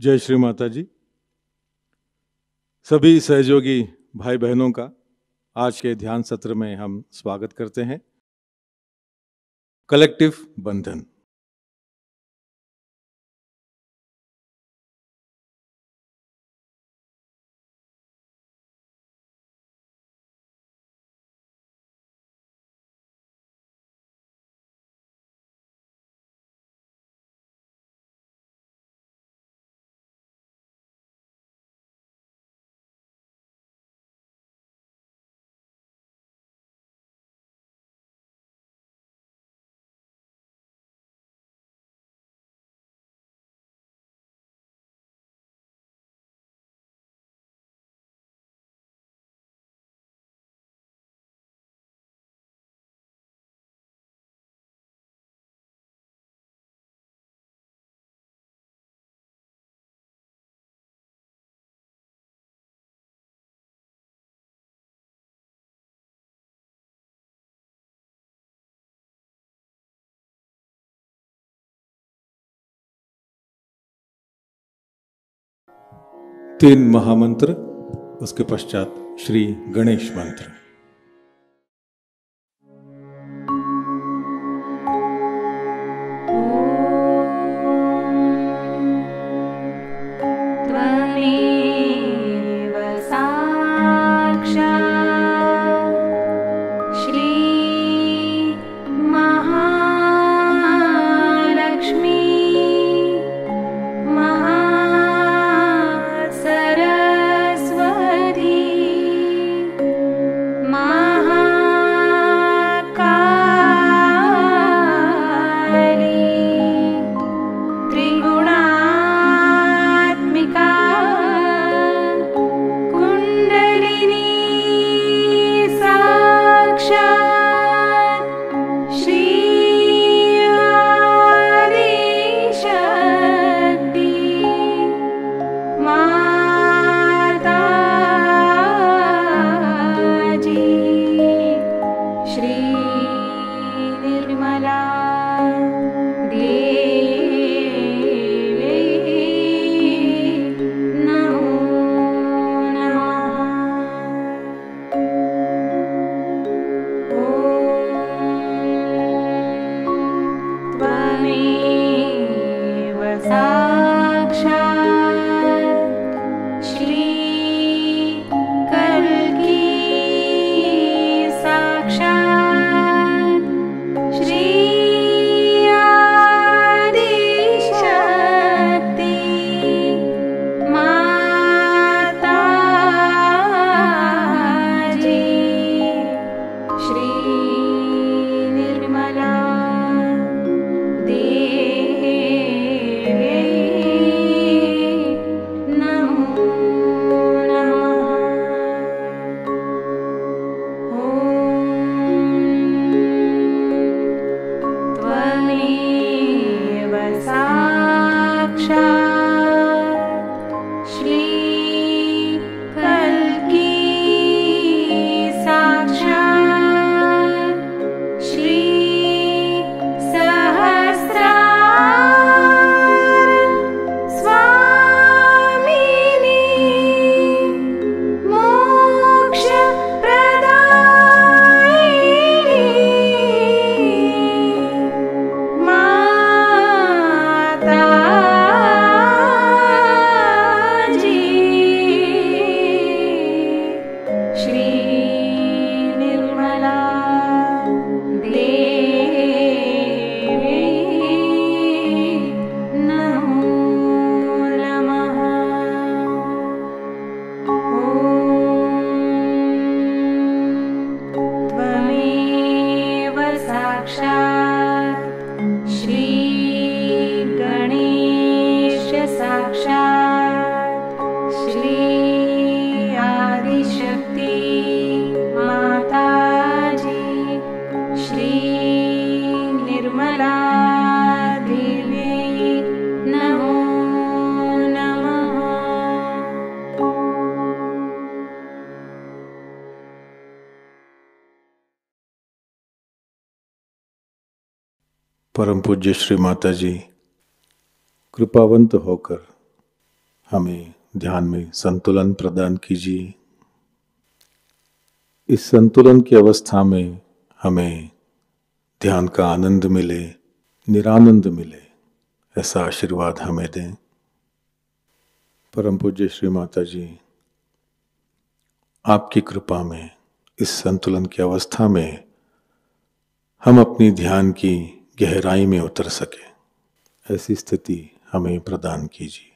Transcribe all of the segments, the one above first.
जय श्री माता जी। सभी सहयोगी भाई बहनों का आज के ध्यान सत्र में हम स्वागत करते हैं। कलेक्टिव बंधन। तीन महामंत्र, उसके पश्चात श्री गणेश मंत्र। परम पूज्य श्री माता जी कृपावंत होकर हमें ध्यान में संतुलन प्रदान कीजिए। इस संतुलन की अवस्था में हमें ध्यान का आनंद मिले, निरानंद मिले, ऐसा आशीर्वाद हमें दें। परम पूज्य श्री माता जी, आपकी कृपा में इस संतुलन की अवस्था में हम अपनी ध्यान की गहराई में उतर सके, ऐसी स्थिति हमें प्रदान कीजिए।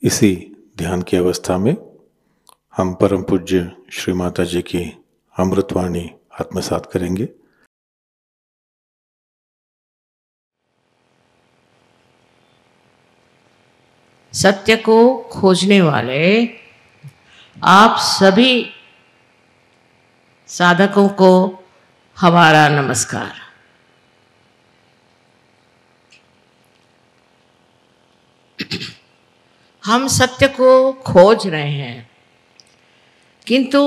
इसी ध्यान की अवस्था में हम परम पूज्य श्री माता जी की अमृतवाणी आत्मसात करेंगे। सत्य को खोजने वाले आप सभी साधकों को हमारा नमस्कार। हम सत्य को खोज रहे हैं, किंतु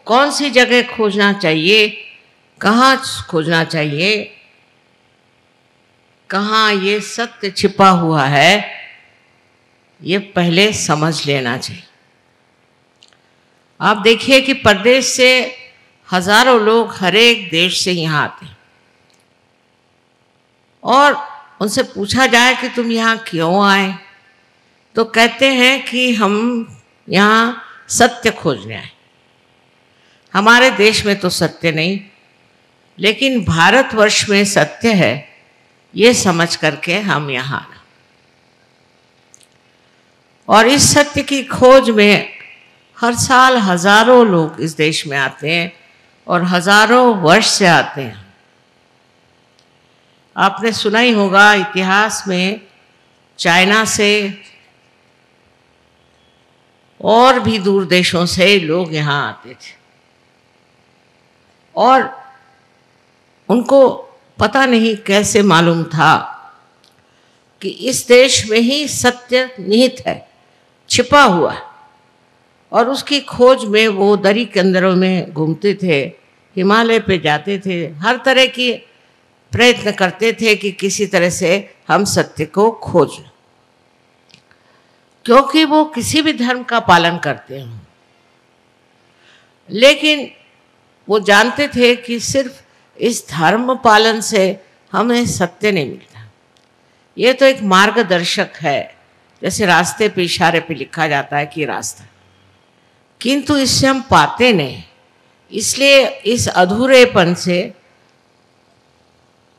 कौन सी जगह खोजना चाहिए, कहाँ खोजना चाहिए, कहाँ ये सत्य छिपा हुआ है, ये पहले समझ लेना चाहिए। आप देखिए कि परदेश से हजारों लोग हर एक देश से यहाँ आते हैं और उनसे पूछा जाए कि तुम यहाँ क्यों आए, तो कहते हैं कि हम यहाँ सत्य खोजने आए। हमारे देश में तो सत्य नहीं, लेकिन भारतवर्ष में सत्य है, ये समझ करके हम यहाँ आए। और इस सत्य की खोज में हर साल हजारों लोग इस देश में आते हैं और हजारों वर्ष से आते हैं। आपने सुना ही होगा इतिहास में चाइना से और भी दूर देशों से लोग यहाँ आते थे और उनको पता नहीं कैसे मालूम था कि इस देश में ही सत्य निहित है, छिपा हुआ है। और उसकी खोज में वो दरी के अंदरों में घूमते थे, हिमालय पे जाते थे, हर तरह की प्रयत्न करते थे कि किसी तरह से हम सत्य को खोज, क्योंकि वो किसी भी धर्म का पालन करते हैं, लेकिन वो जानते थे कि सिर्फ इस धर्म पालन से हमें सत्य नहीं मिलता। ये तो एक मार्गदर्शक है, जैसे रास्ते पे इशारे पे लिखा जाता है कि रास्ता, किंतु इससे हम पाते नहीं। इसलिए इस अधूरेपन से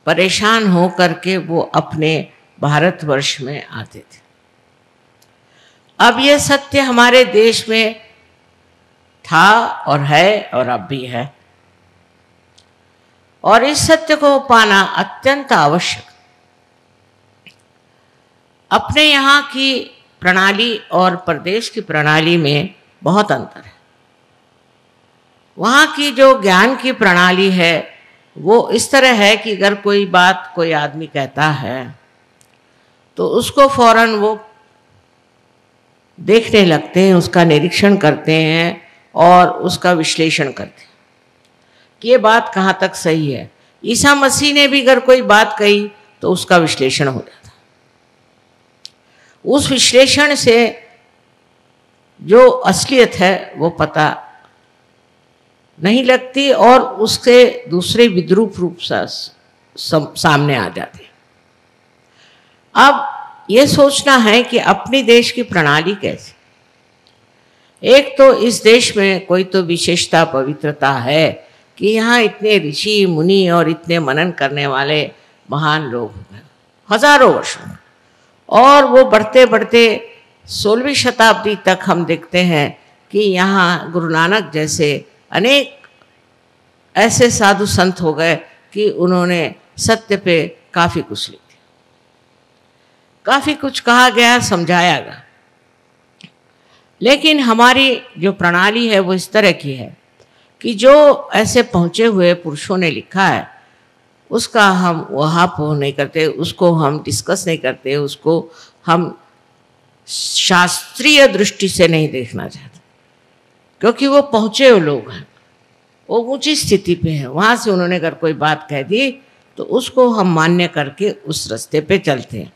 परेशान हो करके वो अपने भारतवर्ष में आते थे। अब ये सत्य हमारे देश में था और है और अब भी है, और इस सत्य को पाना अत्यंत आवश्यक। अपने यहाँ की प्रणाली और प्रदेश की प्रणाली में बहुत अंतर है। वहाँ की जो ज्ञान की प्रणाली है वो इस तरह है कि अगर कोई बात कोई आदमी कहता है तो उसको फौरन वो देखने लगते हैं, उसका निरीक्षण करते हैं और उसका विश्लेषण करते हैं कि ये बात कहाँ तक सही है। ईसा मसीह ने भी अगर कोई बात कही तो उसका विश्लेषण हो जाता। उस विश्लेषण से जो असलियत है वो पता नहीं लगती और उससे दूसरे विद्रूप रूप सामने आ जाते। अब ये सोचना है कि अपनी देश की प्रणाली कैसी। एक तो इस देश में कोई तो विशेषता पवित्रता है कि यहाँ इतने ऋषि मुनि और इतने मनन करने वाले महान लोग हैं हजारों वर्षों, और वो बढ़ते बढ़ते 16वीं शताब्दी तक हम देखते हैं कि यहाँ गुरु नानक जैसे अनेक ऐसे साधु संत हो गए कि उन्होंने सत्य पे काफ़ी कुछ लिखा, काफ़ी कुछ कहा गया, समझाया गया। लेकिन हमारी जो प्रणाली है वो इस तरह की है कि जो ऐसे पहुँचे हुए पुरुषों ने लिखा है उसका हम वहाँ पर नहीं करते, उसको हम डिस्कस नहीं करते, उसको हम शास्त्रीय दृष्टि से नहीं देखना चाहते, क्योंकि वो पहुँचे हुए लोग हैं, वो ऊंची स्थिति पे हैं। वहाँ से उन्होंने अगर कोई बात कह दी तो उसको हम मान्य करके उस रास्ते पे चलते हैं।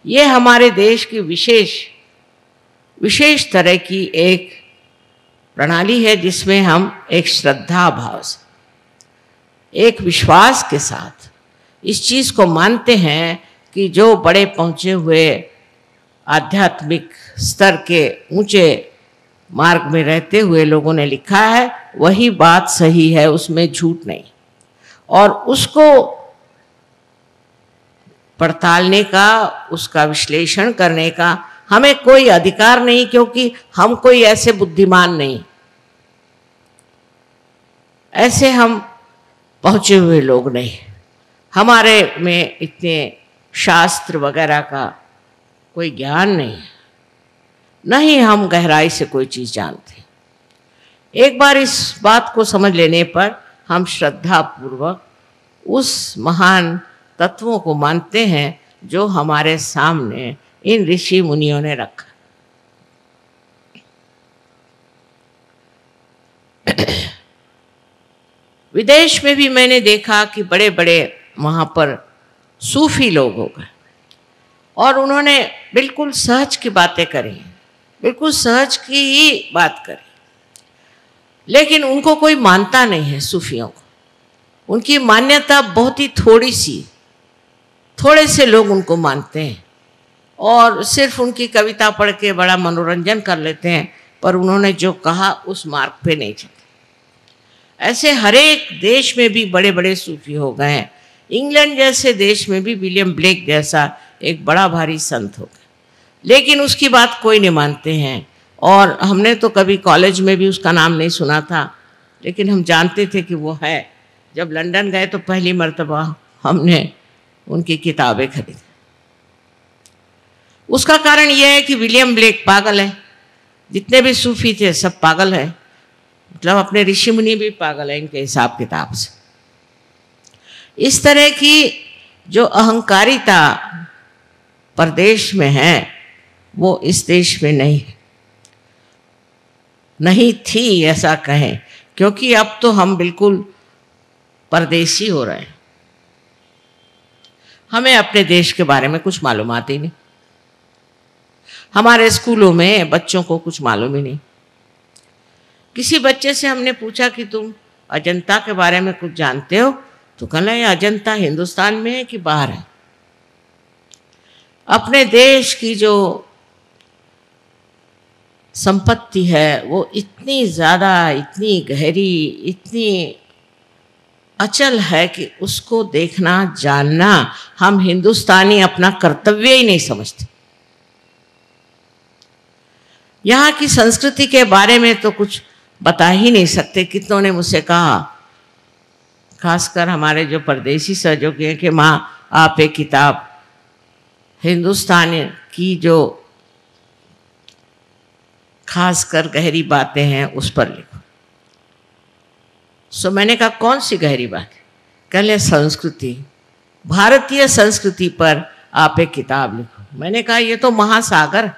ये हमारे देश की विशेष तरह की एक प्रणाली है जिसमें हम एक श्रद्धा भाव से, एक विश्वास के साथ इस चीज़ को मानते हैं कि जो बड़े पहुँचे हुए आध्यात्मिक स्तर के ऊंचे मार्ग में रहते हुए लोगों ने लिखा है वही बात सही है, उसमें झूठ नहीं। और उसको पड़तालने का, उसका विश्लेषण करने का हमें कोई अधिकार नहीं, क्योंकि हम कोई ऐसे बुद्धिमान नहीं, ऐसे हम पहुँचे हुए लोग नहीं, हमारे में इतने शास्त्र वगैरह का कोई ज्ञान नहीं, नहीं हम गहराई से कोई चीज़ जानते। एक बार इस बात को समझ लेने पर हम श्रद्धा पूर्वक उस महान तत्वों को मानते हैं जो हमारे सामने इन ऋषि मुनियों ने रखा। विदेश में भी मैंने देखा कि बड़े बड़े वहाँ पर सूफी लोग हो गए और उन्होंने बिल्कुल सहज की बातें करी, बिल्कुल सहज की ही बात करी, लेकिन उनको कोई मानता नहीं है। सूफियों को उनकी मान्यता बहुत ही थोड़ी सी, थोड़े से लोग उनको मानते हैं और सिर्फ उनकी कविता पढ़ के बड़ा मनोरंजन कर लेते हैं, पर उन्होंने जो कहा उस मार्ग पे नहीं चले। ऐसे हर एक देश में भी बड़े बड़े सूफी हो गए हैं। इंग्लैंड जैसे देश में भी विलियम ब्लेक जैसा एक बड़ा भारी संत हो गया, लेकिन उसकी बात कोई नहीं मानते हैं। और हमने तो कभी कॉलेज में भी उसका नाम नहीं सुना था, लेकिन हम जानते थे कि वो है। जब लंदन गए तो पहली मर्तबा हमने उनकी किताबें खरीदी। उसका कारण यह है कि विलियम ब्लेक पागल है, जितने भी सूफी थे सब पागल है, मतलब अपने ऋषि मुनि भी पागल है इनके हिसाब किताब से। इस तरह की जो अहंकारिता प्रदेश में है वो इस देश में नहीं थी ऐसा कहें, क्योंकि अब तो हम बिल्कुल परदेशी हो रहे हैं। हमें अपने देश के बारे में कुछ मालूमात ही नहीं, हमारे स्कूलों में बच्चों को कुछ मालूम ही नहीं। किसी बच्चे से हमने पूछा कि तुम अजंता के बारे में कुछ जानते हो, तो कहना ये अजंता हिंदुस्तान में है कि बाहर है। अपने देश की जो संपत्ति है वो इतनी ज़्यादा, इतनी गहरी, इतनी अचल है कि उसको देखना, जानना हम हिंदुस्तानी अपना कर्तव्य ही नहीं समझते। यहाँ की संस्कृति के बारे में तो कुछ बता ही नहीं सकते। कितनों ने मुझसे कहा, खासकर हमारे जो परदेसी सहयोगी हैं, कि माँ आप एक किताब हिंदुस्तान की जो खासकर गहरी बातें हैं उस पर लिखो। सो मैंने कहा कौन सी गहरी बात है? कहले संस्कृति, भारतीय संस्कृति पर आप एक किताब लिखो। मैंने कहा ये तो महासागर,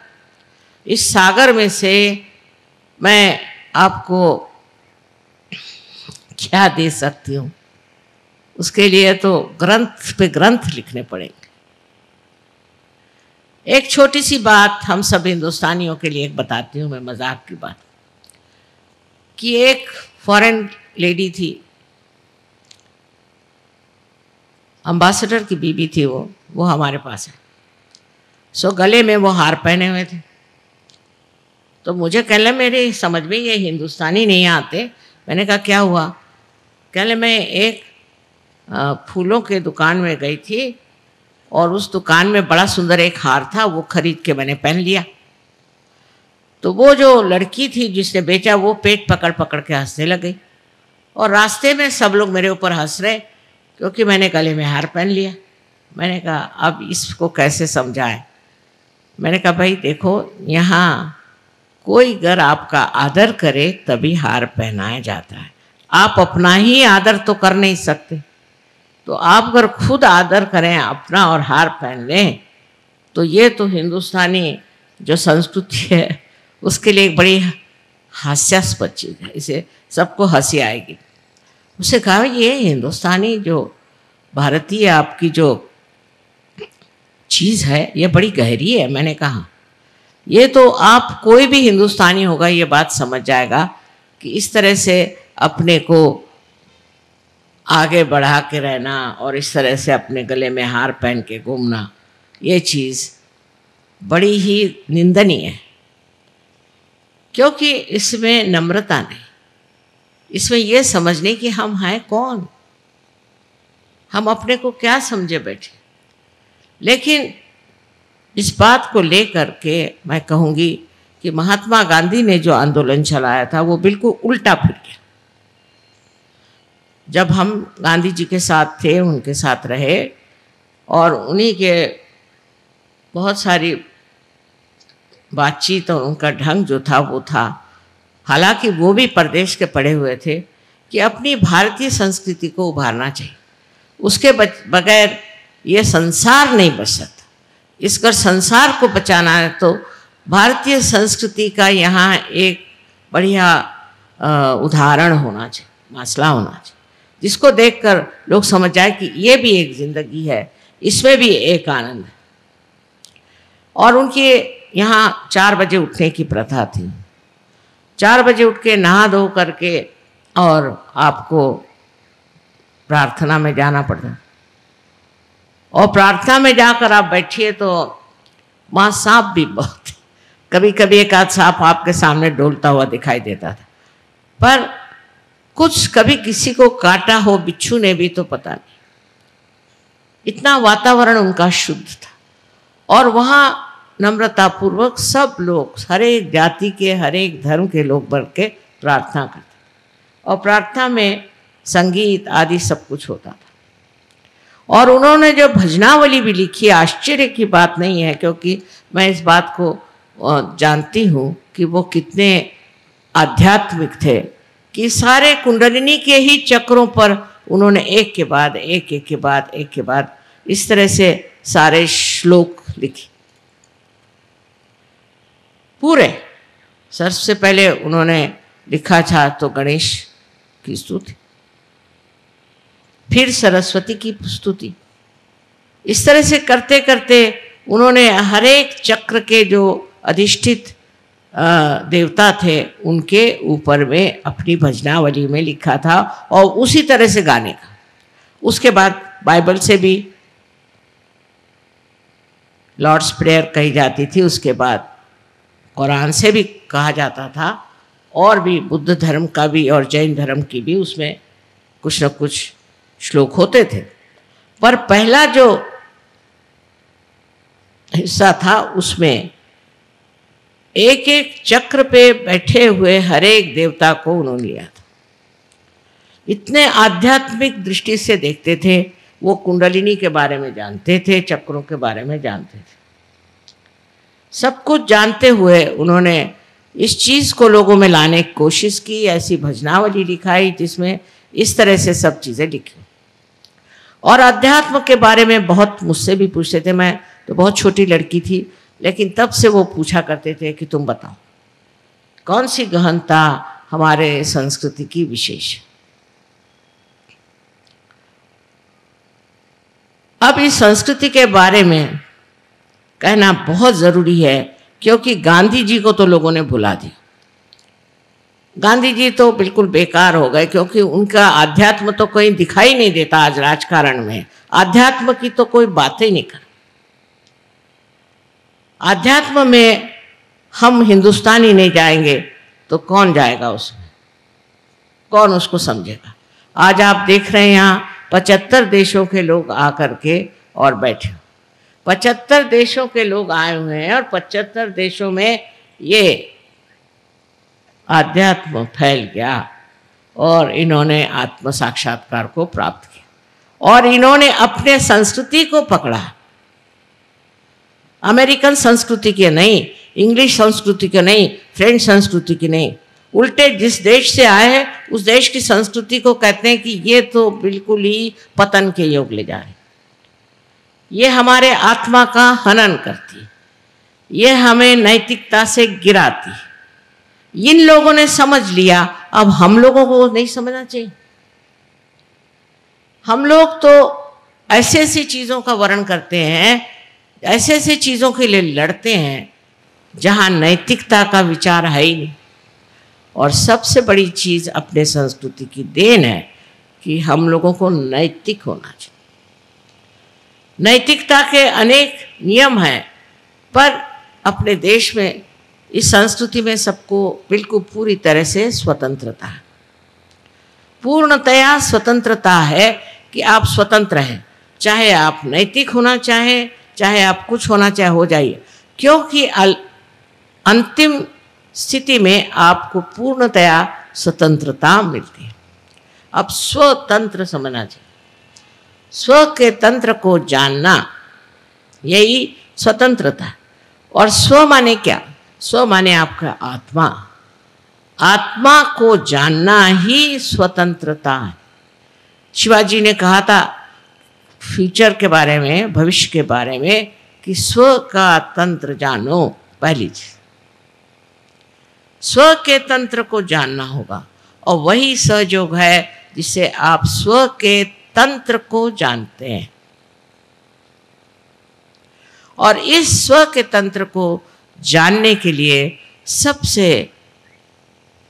इस सागर में से मैं आपको क्या दे सकती हूँ? उसके लिए तो ग्रंथ पे ग्रंथ लिखने पड़ेंगे। एक छोटी सी बात हम सब हिंदुस्तानियों के लिए एक बताती हूँ मैं, मजाक की बात, कि एक फॉरेन लेडी थी, अम्बासडर की बीबी थी, वो हमारे पास है। सो गले में वो हार पहने हुए थे। तो मुझे कहले मेरे समझ में ये हिंदुस्तानी नहीं आते। मैंने कहा क्या हुआ? कहले मैं एक फूलों के दुकान में गई थी और उस दुकान में बड़ा सुंदर एक हार था, वो खरीद के मैंने पहन लिया। तो वो जो लड़की थी जिसने बेचा, वो पेट पकड़ पकड़ के हंसने लग गई और रास्ते में सब लोग मेरे ऊपर हंस रहे क्योंकि मैंने गले में हार पहन लिया। मैंने कहा अब इसको कैसे समझाएं? मैंने कहा भाई देखो, यहाँ कोई अगर आपका आदर करे तभी हार पहनाया जाता है। आप अपना ही आदर तो कर नहीं सकते, तो आप अगर खुद आदर करें अपना और हार पहन लें तो ये तो हिंदुस्तानी जो संस्कृति है उसके लिए एक बड़ी हास्यास्पद चीज़ है, इसे सबको हंसी आएगी। उससे कहा ये हिंदुस्तानी जो भारतीय आपकी जो चीज़ है ये बड़ी गहरी है। मैंने कहा ये तो आप कोई भी हिंदुस्तानी होगा ये बात समझ जाएगा कि इस तरह से अपने को आगे बढ़ा के रहना और इस तरह से अपने गले में हार पहन के घूमना, ये चीज़ बड़ी ही निंदनीय है, क्योंकि इसमें नम्रता नहीं, इसमें ये समझने कि हम हैं कौन, हम अपने को क्या समझे बैठे। लेकिन इस बात को लेकर के मैं कहूँगी कि महात्मा गांधी ने जो आंदोलन चलाया था वो बिल्कुल उल्टा फिर गया। जब हम गांधी जी के साथ थे, उनके साथ रहे और उन्हीं के बहुत सारी बातचीत और उनका ढंग जो था वो था, हालांकि वो भी परदेश के पढ़े हुए थे, कि अपनी भारतीय संस्कृति को उभारना चाहिए, उसके बगैर ये संसार नहीं बच सकता। इसकर संसार को बचाना है तो भारतीय संस्कृति का यहाँ एक बढ़िया उदाहरण होना चाहिए, मसला होना चाहिए, जिसको देखकर लोग समझ जाए कि ये भी एक ज़िंदगी है, इसमें भी एक आनंद है। और उनके यहाँ 4 बजे उठने की प्रथा थी। 4 बजे उठ के नहा धो करके और आपको प्रार्थना में जाना पड़ता, और प्रार्थना में जाकर आप बैठिए तो वहाँ सांप भी बहुत, कभी कभी एक आध सांप आपके सामने डोलता हुआ दिखाई देता था, पर कुछ कभी किसी को काटा हो बिच्छू ने भी तो पता नहीं। इतना वातावरण उनका शुद्ध था और वहाँ नम्रतापूर्वक सब लोग, हर एक जाति के, हर एक धर्म के लोग बढ़ के प्रार्थना करते और प्रार्थना में संगीत आदि सब कुछ होता था। और उन्होंने जो भजनावली भी लिखी, आश्चर्य की बात नहीं है क्योंकि मैं इस बात को जानती हूँ कि वो कितने आध्यात्मिक थे, कि सारे कुंडलिनी के ही चक्रों पर उन्होंने एक के बाद एक, एक के बाद एक के बाद इस तरह से सारे श्लोक लिखे पूरे। सबसे पहले उन्होंने लिखा था तो गणेश की स्तुति, फिर सरस्वती की स्तुति। इस तरह से करते करते उन्होंने हर एक चक्र के जो अधिष्ठित देवता थे उनके ऊपर में अपनी भजनावली में लिखा था और उसी तरह से गाने का। उसके बाद बाइबल से भी लॉर्ड्स प्रेयर कही जाती थी, उसके बाद कुरान से भी कहा जाता था और भी बुद्ध धर्म का भी और जैन धर्म की भी उसमें कुछ न कुछ श्लोक होते थे, पर पहला जो हिस्सा था उसमें एक एक चक्र पे बैठे हुए हर एक देवता को उन्होंने लिया था। इतने आध्यात्मिक दृष्टि से देखते थे, वो कुंडलिनी के बारे में जानते थे, चक्रों के बारे में जानते थे। सब कुछ जानते हुए उन्होंने इस चीज़ को लोगों में लाने की कोशिश की, ऐसी भजनावली लिखाई जिसमें इस तरह से सब चीज़ें लिखी। और अध्यात्म के बारे में बहुत मुझसे भी पूछते थे। मैं तो बहुत छोटी लड़की थी, लेकिन तब से वो पूछा करते थे कि तुम बताओ कौन सी गहनता हमारे संस्कृति की विशेष है। अब इस संस्कृति के बारे में कहना बहुत ज़रूरी है, क्योंकि गांधी जी को तो लोगों ने भुला दिया। गांधी जी तो बिल्कुल बेकार हो गए, क्योंकि उनका अध्यात्म तो कहीं दिखाई नहीं देता। आज राजकारण में अध्यात्म की तो कोई बात ही नहीं कर। अध्यात्म में हम हिंदुस्तानी नहीं जाएंगे तो कौन जाएगा उसमें, कौन उसको समझेगा। आज आप देख रहे हैं यहाँ 75 देशों के लोग आकर के और बैठे। 75 देशों के लोग आए हुए हैं और 75 देशों में ये आध्यात्म फैल गया और इन्होंने आत्म साक्षात्कार को प्राप्त किया और इन्होंने अपने संस्कृति को पकड़ा। अमेरिकन संस्कृति की नहीं, इंग्लिश संस्कृति की नहीं, फ्रेंच संस्कृति की नहीं, उल्टे जिस देश से आए हैं उस देश की संस्कृति को कहते हैं कि ये तो बिल्कुल ही पतन के योग ले जा रहे, ये हमारे आत्मा का हनन करती, ये हमें नैतिकता से गिराती। इन लोगों ने समझ लिया, अब हम लोगों को नहीं समझना चाहिए। हम लोग तो ऐसे ऐसी चीज़ों का वर्णन करते हैं, ऐसे ऐसे चीज़ों के लिए लड़ते हैं जहाँ नैतिकता का विचार है ही नहीं। और सबसे बड़ी चीज़ अपने संस्कृति की देन है कि हम लोगों को नैतिक होना चाहिए। नैतिकता के अनेक नियम हैं, पर अपने देश में इस संस्कृति में सबको बिल्कुल पूरी तरह से स्वतंत्रता है, पूर्णतया स्वतंत्रता है कि आप स्वतंत्र हैं, चाहे आप नैतिक होना चाहें, चाहे आप कुछ होना चाहे हो जाइए, क्योंकि अंतिम स्थिति में आपको पूर्णतया स्वतंत्रता मिलती है। अब स्वतंत्र समझना चाहिए, स्व के तंत्र को जानना, यही स्वतंत्रता। और स्व माने क्या? स्व माने आपका आत्मा। आत्मा को जानना ही स्वतंत्रता है। शिवाजी ने कहा था फ्यूचर के बारे में, भविष्य के बारे में, कि स्व का तंत्र जानो। पहली चीज स्व के तंत्र को जानना होगा, और वही सहयोग है जिसे आप स्व के तंत्र को जानते हैं। और इस स्व के तंत्र को जानने के लिए सबसे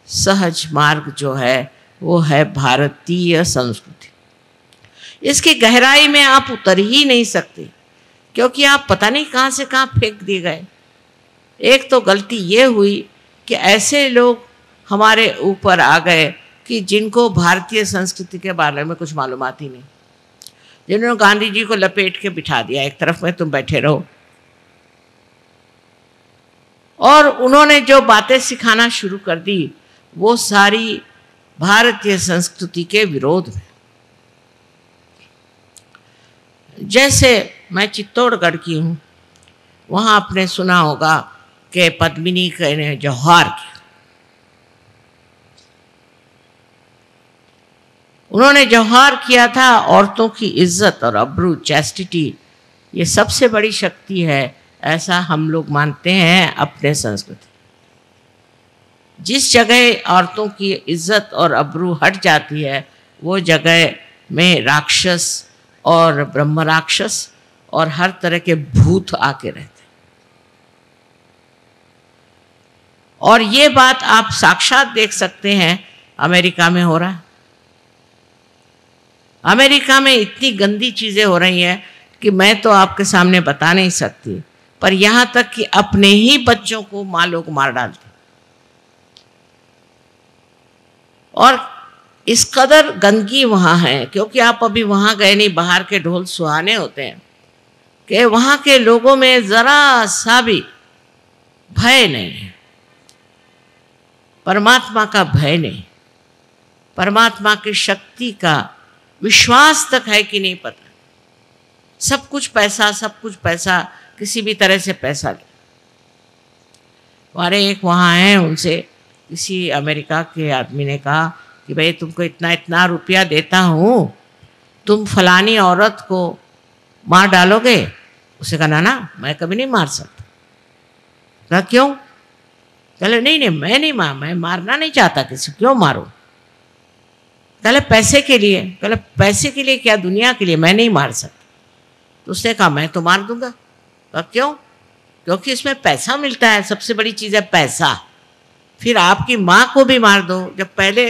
सहज मार्ग जो है वो है भारतीय संस्कृति। इसकी गहराई में आप उतर ही नहीं सकते, क्योंकि आप पता नहीं कहाँ से कहाँ फेंक दिए गए। एक तो गलती ये हुई कि ऐसे लोग हमारे ऊपर आ गए कि जिनको भारतीय संस्कृति के बारे में कुछ मालूमात ही नहीं, जिन्होंने गांधी जी को लपेट के बिठा दिया एक तरफ में, तुम बैठे रहो। और उन्होंने जो बातें सिखाना शुरू कर दी वो सारी भारतीय संस्कृति के विरोध में। जैसे मैं चित्तौड़गढ़ की हूँ, वहाँ आपने सुना होगा कि पद्मिनी ने जौहर किया। उन्होंने जौहर किया था औरतों की इज्जत और अब्रू, चैस्टिटी, ये सबसे बड़ी शक्ति है, ऐसा हम लोग मानते हैं अपने संस्कृति। जिस जगह औरतों की इज्जत और अब्रू हट जाती है वो जगह में राक्षस और ब्रह्म राक्षस और हर तरह के भूत आके रहते हैं। और ये बात आप साक्षात देख सकते हैं अमेरिका में हो रहा है। अमेरिका में इतनी गंदी चीज़ें हो रही हैं कि मैं तो आपके सामने बता नहीं सकती, पर यहाँ तक कि अपने ही बच्चों को माँ लोग मार डालते। और इस कदर गंदगी वहाँ है, क्योंकि आप अभी वहाँ गए नहीं, बाहर के ढोल सुहाने होते हैं, कि वहाँ के लोगों में ज़रा सा भी भय नहीं है, परमात्मा का भय नहीं, परमात्मा की शक्ति का विश्वास तक है कि नहीं पता। सब कुछ पैसा, सब कुछ पैसा, किसी भी तरह से पैसा ले। हमारे एक वहाँ हैं, उनसे किसी अमेरिका के आदमी ने कहा कि भाई तुमको इतना इतना रुपया देता हूँ, तुम फलानी औरत को मार डालोगे? उसे कहा ना मैं कभी नहीं मार सकता। कहा क्यों? कहले नहीं मैं मारना नहीं चाहता किसी, क्यों मारूं? कहले पैसे के लिए। कहले पैसे के लिए क्या? दुनिया के लिए मैं नहीं मार सकता। तो उसने कहा मैं तो मार दूंगा। कहा क्यों? क्योंकि इसमें पैसा मिलता है, सबसे बड़ी चीज़ है पैसा। फिर आपकी माँ को भी मार दो। जब पहले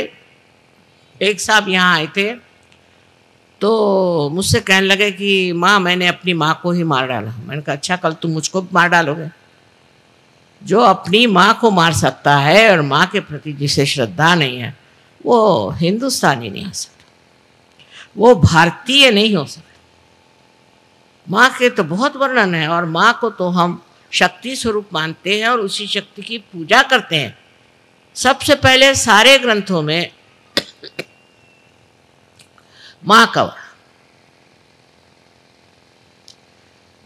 एक साहब यहाँ आए थे तो मुझसे कहने लगे कि माँ मैंने अपनी माँ को ही मार डाला। मैंने कहा अच्छा, कल तुम मुझको मार डालोगे? जो अपनी माँ को मार सकता है और माँ के प्रति जिसे श्रद्धा नहीं है, वो हिंदुस्तानी नहीं हो सकता, वो भारतीय नहीं हो सकता। माँ के तो बहुत वर्णन है, और माँ को तो हम शक्ति स्वरूप मानते हैं और उसी शक्ति की पूजा करते हैं। सबसे पहले सारे ग्रंथों में माँ का,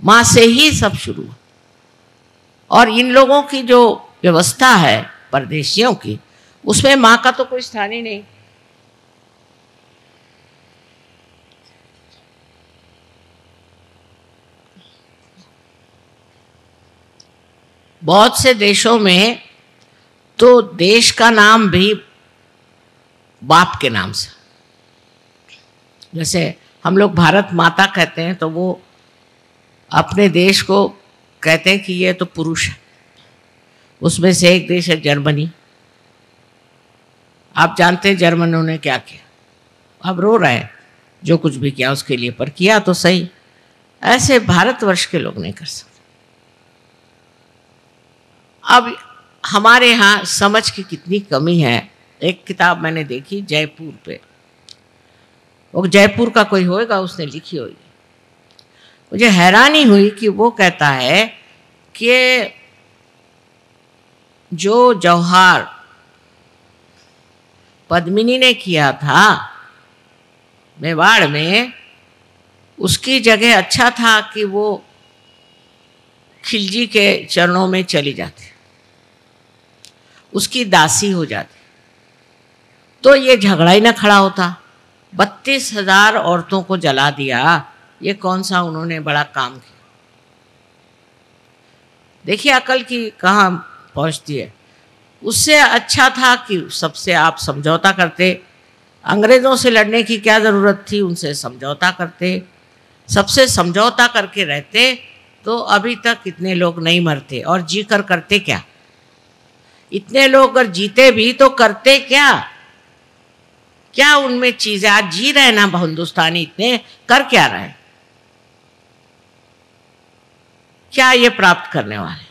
माँ से ही सब शुरू। और इन लोगों की जो व्यवस्था है परदेशियों की, उसमें माँ का तो कोई स्थान ही नहीं। बहुत से देशों में तो देश का नाम भी बाप के नाम से, जैसे हम लोग भारत माता कहते हैं तो वो अपने देश को कहते हैं कि ये तो पुरुष है। उसमें से एक देश है जर्मनी। आप जानते हैं जर्मनों ने क्या किया? अब रो रहे हैं जो कुछ भी किया उसके लिए, पर किया तो सही। ऐसे भारतवर्ष के लोग नहीं कर सकते। अब हमारे यहाँ समझ की कितनी कमी है। एक किताब मैंने देखी जयपुर पे, वो जयपुर का कोई होएगा, उसने लिखी होगी। मुझे हैरानी हुई कि वो कहता है कि जो जौहर पद्मिनी ने किया था मेवाड़ में, उसकी जगह अच्छा था कि वो खिलजी के चरणों में चली जाती, उसकी दासी हो जाती, तो ये झगड़ा ही ना खड़ा होता। 32,000 औरतों को जला दिया, ये कौन सा उन्होंने बड़ा काम किया? देखिए अकल की कहाँ पहुँचती है। उससे अच्छा था कि सबसे आप समझौता करते। अंग्रेज़ों से लड़ने की क्या ज़रूरत थी? उनसे समझौता करते, सबसे समझौता करके रहते, तो अभी तक इतने लोग नहीं मरते। और जी कर करते क्या? इतने लोग अगर जीते भी तो करते क्या? क्या उनमें चीज़ें? आज जी रहे ना हिंदुस्तानी, इतने कर क्या रहे? क्या ये प्राप्त करने वाले?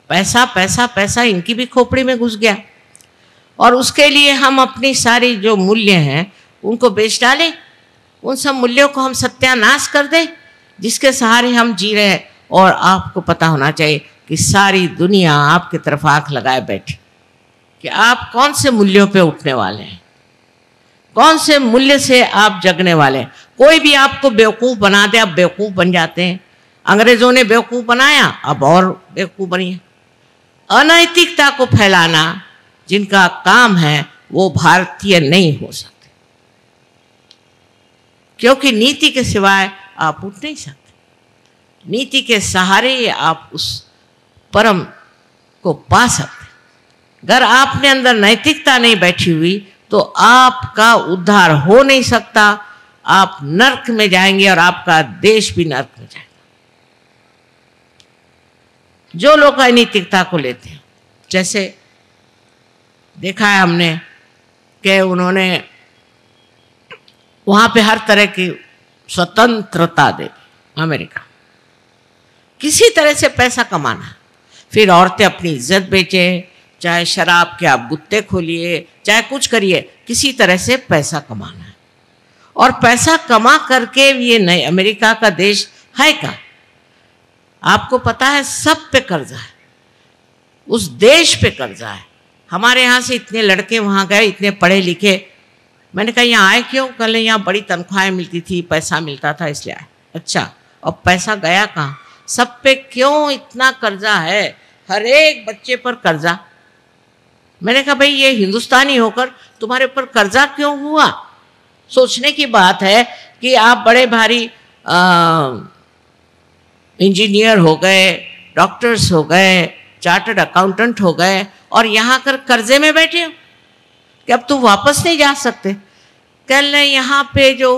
पैसा पैसा पैसा इनकी भी खोपड़ी में घुस गया, और उसके लिए हम अपनी सारी जो मूल्य हैं उनको बेच डालें। उन सब मूल्यों को हम सत्यानाश कर दें जिसके सहारे हम जी रहे हैं। और आपको पता होना चाहिए कि सारी दुनिया आपकी तरफ आंख लगाए बैठी कि आप कौन से मूल्यों पे उठने वाले हैं, कौन से मूल्य से आप जगने वाले हैं। कोई भी आपको बेवकूफ़ बना दे, आप बेवकूफ़ बन जाते हैं। अंग्रेज़ों ने बेवकूफ़ बनाया, अब और बेवकूफ़ बनिए। अनैतिकता को फैलाना जिनका काम है वो भारतीय नहीं हो सकते, क्योंकि नीति के सिवाय आप उठ नहीं सकते। नीति के सहारे आप उस परम को पा सकते। अगर आपने अंदर नैतिकता नहीं बैठी हुई तो आपका उद्धार हो नहीं सकता। आप नर्क में जाएंगे और आपका देश भी नर्क में जाएगा। जो लोग अनैतिकता को लेते हैं, जैसे देखा है हमने कि उन्होंने वहाँ पे हर तरह की स्वतंत्रता दे दी। अमेरिका किसी तरह से पैसा कमाना, फिर औरतें अपनी इज्जत बेचे, चाहे शराब के आप गुत्ते खोलिए, चाहे कुछ करिए, किसी तरह से पैसा कमाना है। और पैसा कमा करके ये नए अमेरिका का देश है का, आपको पता है सब पे कर्जा है, उस देश पे कर्जा है। हमारे यहाँ से इतने लड़के वहाँ गए, इतने पढ़े लिखे। मैंने कहा यहाँ आए क्यों? कल यहाँ बड़ी तनख्वाहें मिलती थी, पैसा मिलता था इसलिए आए। अच्छा, अब पैसा गया कहाँ? सब पे क्यों इतना कर्जा है? हर एक बच्चे पर कर्जा। मैंने कहा भाई ये हिंदुस्तानी होकर तुम्हारे ऊपर कर्जा क्यों हुआ? सोचने की बात है कि आप बड़े भारी इंजीनियर हो गए, डॉक्टर्स हो गए, चार्टर्ड अकाउंटेंट हो गए, और यहाँ कर कर्जे में बैठे हो कि अब तुम वापस नहीं जा सकते। कल यहाँ पे जो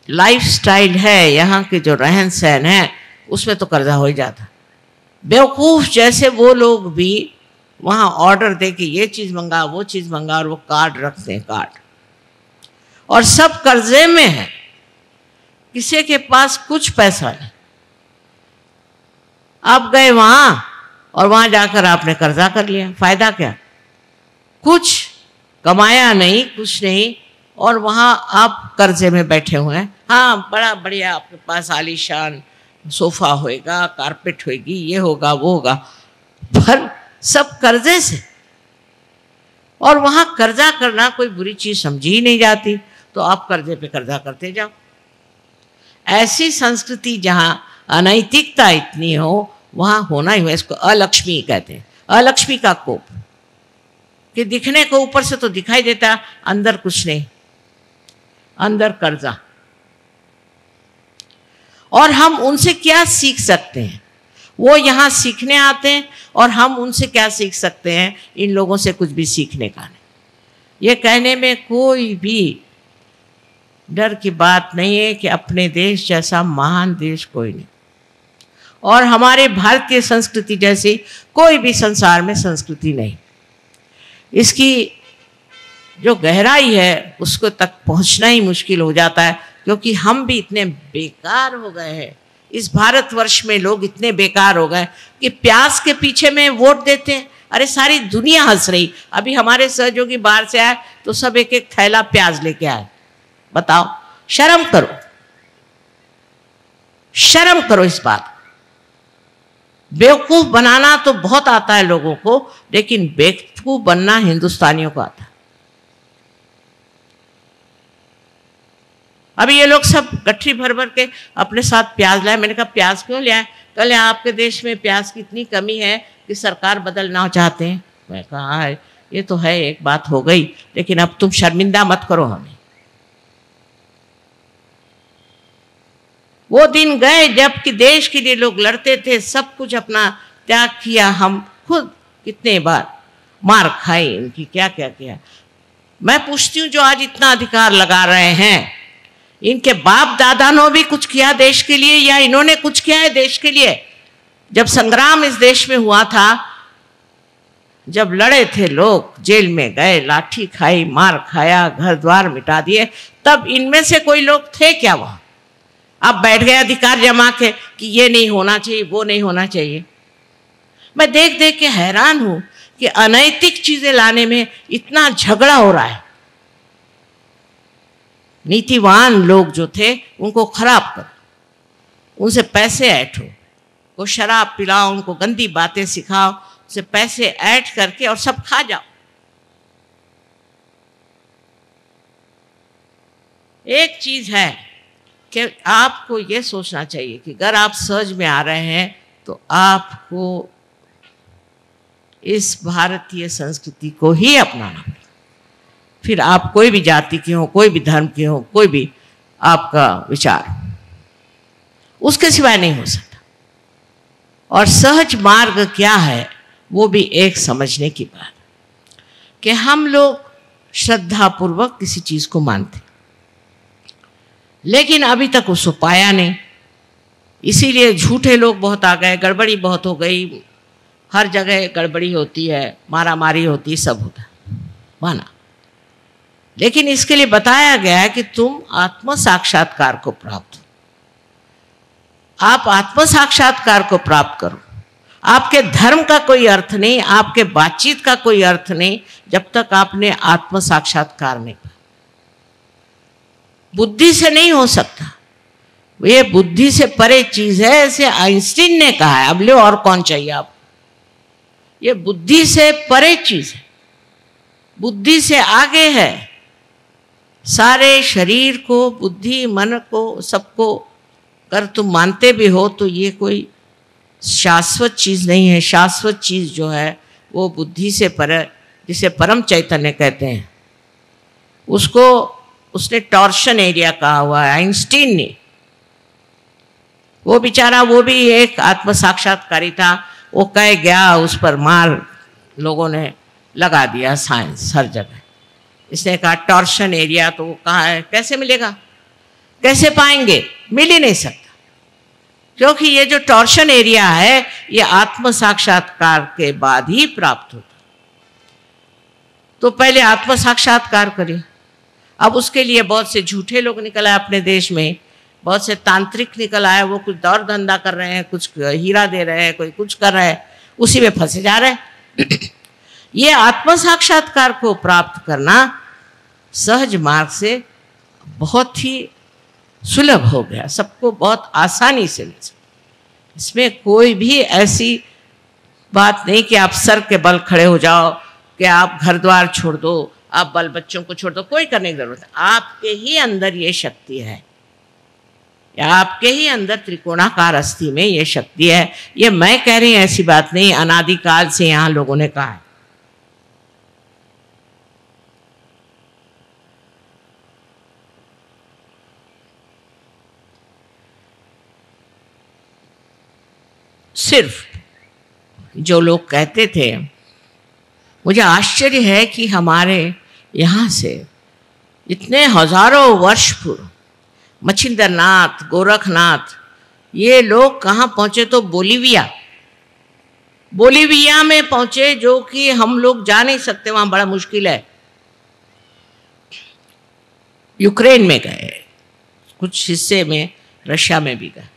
लाइफस्टाइल है, यहाँ के जो रहन सहन है, उसमें तो कर्जा हो ही जाता। बेवकूफ़ जैसे वो लोग भी वहाँ ऑर्डर दे के ये चीज़ मंगा, वो चीज़ मंगा, और वो कार्ड रखते हैं, कार्ड, और सब कर्जे में है। किसी के पास कुछ पैसा नहीं। आप गए वहाँ और वहाँ जाकर आपने कर्जा कर लिया, फायदा क्या? कुछ कमाया नहीं, कुछ नहीं, और वहाँ आप कर्जे में बैठे हुए हैं। हाँ, बड़ा बढ़िया आपके पास आलीशान सोफा होएगा, कारपेट होएगी, ये होगा वो होगा, पर सब कर्जे से। और वहाँ कर्जा करना कोई बुरी चीज़ समझी ही नहीं जाती, तो आप कर्जे पे कर्जा करते जाओ। ऐसी संस्कृति जहाँ अनैतिकता इतनी हो, वहाँ होना ही है। इसको अलक्ष्मी कहते हैं, अलक्ष्मी का कोप, कि दिखने को ऊपर से तो दिखाई देता, अंदर कुछ नहीं, अंदर कर्जा। और हम उनसे क्या सीख सकते हैं? वो यहाँ सीखने आते हैं, और हम उनसे क्या सीख सकते हैं? इन लोगों से कुछ भी सीखने का नहीं। ये कहने में कोई भी डर की बात नहीं है कि अपने देश जैसा महान देश कोई नहीं, और हमारे भारतीय संस्कृति जैसी कोई भी संसार में संस्कृति नहीं। इसकी जो गहराई है उसको तक पहुंचना ही मुश्किल हो जाता है, क्योंकि हम भी इतने बेकार हो गए हैं। इस भारतवर्ष में लोग इतने बेकार हो गए कि प्याज के पीछे में वोट देते हैं। अरे सारी दुनिया हंस रही। अभी हमारे सहयोगी बाहर से आए तो सब एक एक थैला प्याज लेके आए। बताओ, शर्म करो, शर्म करो इस बात। बेवकूफ बनाना तो बहुत आता है लोगों को, लेकिन बेवकूफ बनना हिंदुस्तानियों को आता है। अभी ये लोग सब गठरी भर भर के अपने साथ प्याज लाए। मैंने कहा प्याज क्यों लाए? कल आपके देश में प्याज की इतनी कमी है कि सरकार बदलना चाहते हैं। मैं कहा ये तो है, एक बात हो गई, लेकिन अब तुम शर्मिंदा मत करो हमें। वो दिन गए जबकि देश के लिए लोग लड़ते थे, सब कुछ अपना त्याग किया। हम खुद कितने बार मार खाई इनकी, क्या क्या किया। मैं पूछती हूँ जो आज इतना अधिकार लगा रहे हैं, इनके बाप दादा ने भी कुछ किया देश के लिए, या इन्होंने कुछ किया है देश के लिए? जब संग्राम इस देश में हुआ था, जब लड़े थे लोग, जेल में गए, लाठी खाई, मार खाया, घर द्वार मिटा दिए, तब इनमें से कोई लोग थे क्या वहां? अब बैठ गए अधिकार जमा के कि ये नहीं होना चाहिए, वो नहीं होना चाहिए। मैं देख देख के हैरान हूं कि अनैतिक चीजें लाने में इतना झगड़ा हो रहा है। नीतिवान लोग जो थे उनको खराब करो, उनसे पैसे ऐंठो, वो शराब पिलाओ, उनको गंदी बातें सिखाओ, उनसे पैसे ऐंठ करके और सब खा जाओ। एक चीज है कि आपको ये सोचना चाहिए कि अगर आप सहज में आ रहे हैं तो आपको इस भारतीय संस्कृति को ही अपनाना पड़ेगा। फिर आप कोई भी जाति के हो, कोई भी धर्म के हो, कोई भी आपका विचार, उसके सिवाय नहीं हो सकता। और सहज मार्ग क्या है वो भी एक समझने की बात कि हम लोग श्रद्धापूर्वक किसी चीज को मानते, लेकिन अभी तक उसको पाया नहीं। इसीलिए झूठे लोग बहुत आ गए, गड़बड़ी बहुत हो गई, हर जगह गड़बड़ी होती है, मारा मारी होती है, सब होता है, माना। लेकिन इसके लिए बताया गया है कि तुम आत्म साक्षात्कार को प्राप्त हो। आप आत्म साक्षात्कार को प्राप्त करो, आपके धर्म का कोई अर्थ नहीं, आपके बातचीत का कोई अर्थ नहीं जब तक आपने आत्म साक्षात्कार नहीं किया। बुद्धि से नहीं हो सकता, ये बुद्धि से परे चीज है, ऐसे आइंस्टीन ने कहा है। अब लो और कौन चाहिए आपको? ये बुद्धि से परे चीज है, बुद्धि से आगे है। सारे शरीर को, बुद्धि, मन को, सबको अगर तुम मानते भी हो तो ये कोई शाश्वत चीज नहीं है। शाश्वत चीज जो है वो बुद्धि से परे, जिसे परम चैतन्य कहते हैं, उसको उसने टॉर्शन एरिया कहा हुआ है आइंस्टीन ने। वो बेचारा, वो भी एक आत्म साक्षात्कारी था, वो कह गया, उस पर मार लोगों ने लगा दिया, साइंस हर जगह। इसने कहा टॉर्शन एरिया, तो वो कहाँ है, कैसे मिलेगा, कैसे पाएंगे? मिल ही नहीं सकता, क्योंकि ये जो टॉर्शन एरिया है ये आत्म साक्षात्कार के बाद ही प्राप्त होता। तो पहले आत्म साक्षात्कार करिए। अब उसके लिए बहुत से झूठे लोग निकल आए अपने देश में, बहुत से तांत्रिक निकल आए, वो कुछ दौर धंधा कर रहे हैं, कुछ हीरा दे रहे हैं, कोई कुछ कर रहे हैं, उसी में फंसे जा रहे हैं। ये आत्म साक्षात्कार को प्राप्त करना सहज मार्ग से बहुत ही सुलभ हो गया, सबको बहुत आसानी से मिल सकता। इसमें कोई भी ऐसी बात नहीं कि आप सर के बल खड़े हो जाओ, कि आप घर द्वार छोड़ दो, आप बल बच्चों को छोड़ दो, कोई करने की जरूरत है। आपके ही अंदर ये शक्ति है, या आपके ही अंदर त्रिकोणाकार अस्थि में ये शक्ति है। ये मैं कह रही हूँ, ऐसी बात नहीं, अनादिकाल से यहाँ लोगों ने कहा है। सिर्फ जो लोग कहते थे, मुझे आश्चर्य है कि हमारे यहाँ से इतने हजारों वर्ष पूर्व मच्छिंद्रनाथ, गोरखनाथ, ये लोग कहाँ पहुँचे? तो बोलीविया में पहुँचे, जो कि हम लोग जा नहीं सकते, वहाँ बड़ा मुश्किल है। यूक्रेन में गए, कुछ हिस्से में रशिया में भी गए,